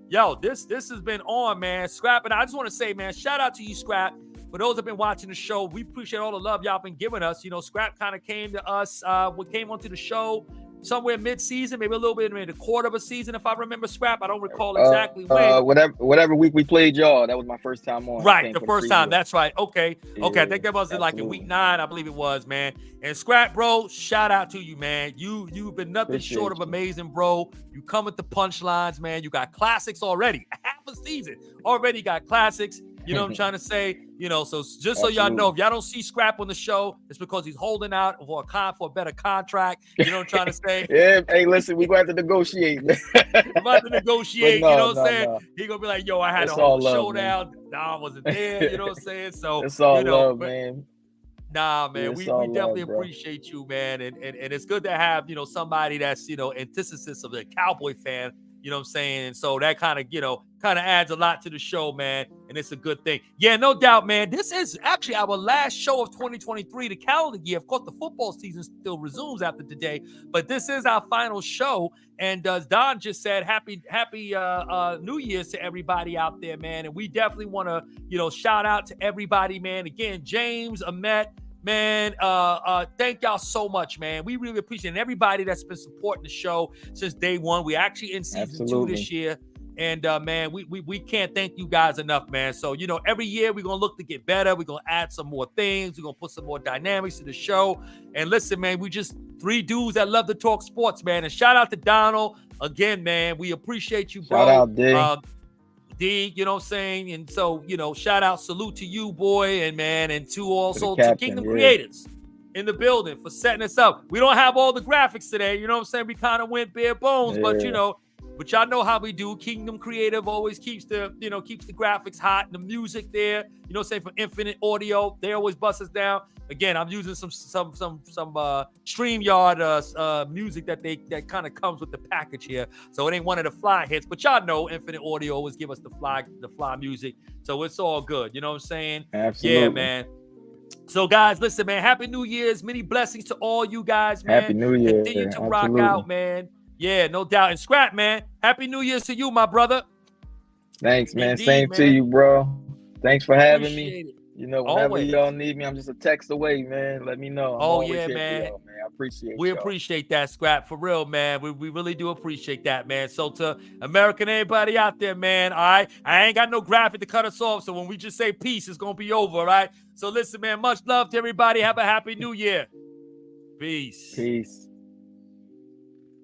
yo, this has been on, man. Scrap, and I just want to say, man, shout out to you, Scrap. For those that have been watching the show, we appreciate all the love y'all been giving us. You know, Scrap kind of came to us, came onto the show somewhere mid-season, maybe a little bit, maybe a quarter of a season, if I remember, Scrap. I don't recall exactly when. Whatever week we played y'all, that was my first time on. Right, the first time. That's right. Okay. Yeah, I think that was like in week 9, I believe it was, man. And Scrap, bro, shout out to you, man. You've been nothing short of amazing, bro. You come with the punchlines, man. You got classics already. Half a season already got classics. You know what I'm trying to say? You know, so just so y'all know, if y'all don't see Scrap on the show, it's because he's holding out for a better contract. You know what I'm trying to say? Yeah, hey, listen, we're going to have to negotiate. We're about to negotiate, you know what I'm saying? He's going to be like, yo, I had a whole showdown. Don wasn't there, you know what I'm saying? So, it's all love, man. Nah, man, we definitely appreciate you, man. And it's good to have, you know, somebody that's, you know, antithesis of a Cowboy fan. You know what I'm saying? And so that kind of adds a lot to the show, man. And it's a good thing. Yeah, no doubt, man. This is actually our last show of 2023, the calendar year. Of course, the football season still resumes after today, but this is our final show. And as Don just said, happy New Year's to everybody out there, man. And we definitely want to, you know, shout out to everybody, man. Again, James, Ahmet, man, thank y'all so much, man. We really appreciate everybody that's been supporting the show since day one. We actually in season 2 this year. And, man, we can't thank you guys enough, man. So, you know, every year we're going to look to get better. We're going to add some more things. We're going to put some more dynamics to the show. And listen, man, we just 3 dudes that love to talk sports, man. And shout out to Donald. Again, man, we appreciate you, bro. Shout out, Dave. D, you know what I'm saying? And so, you know, shout out, salute to you, boy, and man, and to Kingdom Creators in the building for setting us up. We don't have all the graphics today, you know what I'm saying? We kind of went bare bones, but you know, but y'all know how we do. Kingdom Creative always keeps the graphics hot and the music there. You know what I'm saying? For Infinite Audio, they always bust us down. Again, I'm using some StreamYard music that kind of comes with the package here. So it ain't one of the fly hits, but y'all know Infinite Audio always give us the fly music. So it's all good. You know what I'm saying? Absolutely. Yeah, man. So guys, listen, man, happy New Year's. Many blessings to all you guys, man. Happy New Year. Continue to rock out, man. Yeah, no doubt. And Scrap, man, Happy New Year's to you, my brother. Thanks, man. Indeed, Same man. to you, bro. Thanks for having me. Appreciate it. You know, whenever Always. y'all need me, I'm just a text away, man. Let me know. I'm always yeah, here man. for y'all, man. I appreciate We y'all. appreciate that, Scrap, for real, man. We really do appreciate that, man. So to American everybody out there, man, all right? I ain't got no graphic to cut us off, so when we just say peace, it's going to be over, all right? So listen, man, much love to everybody. Have a happy new year. Peace. Peace.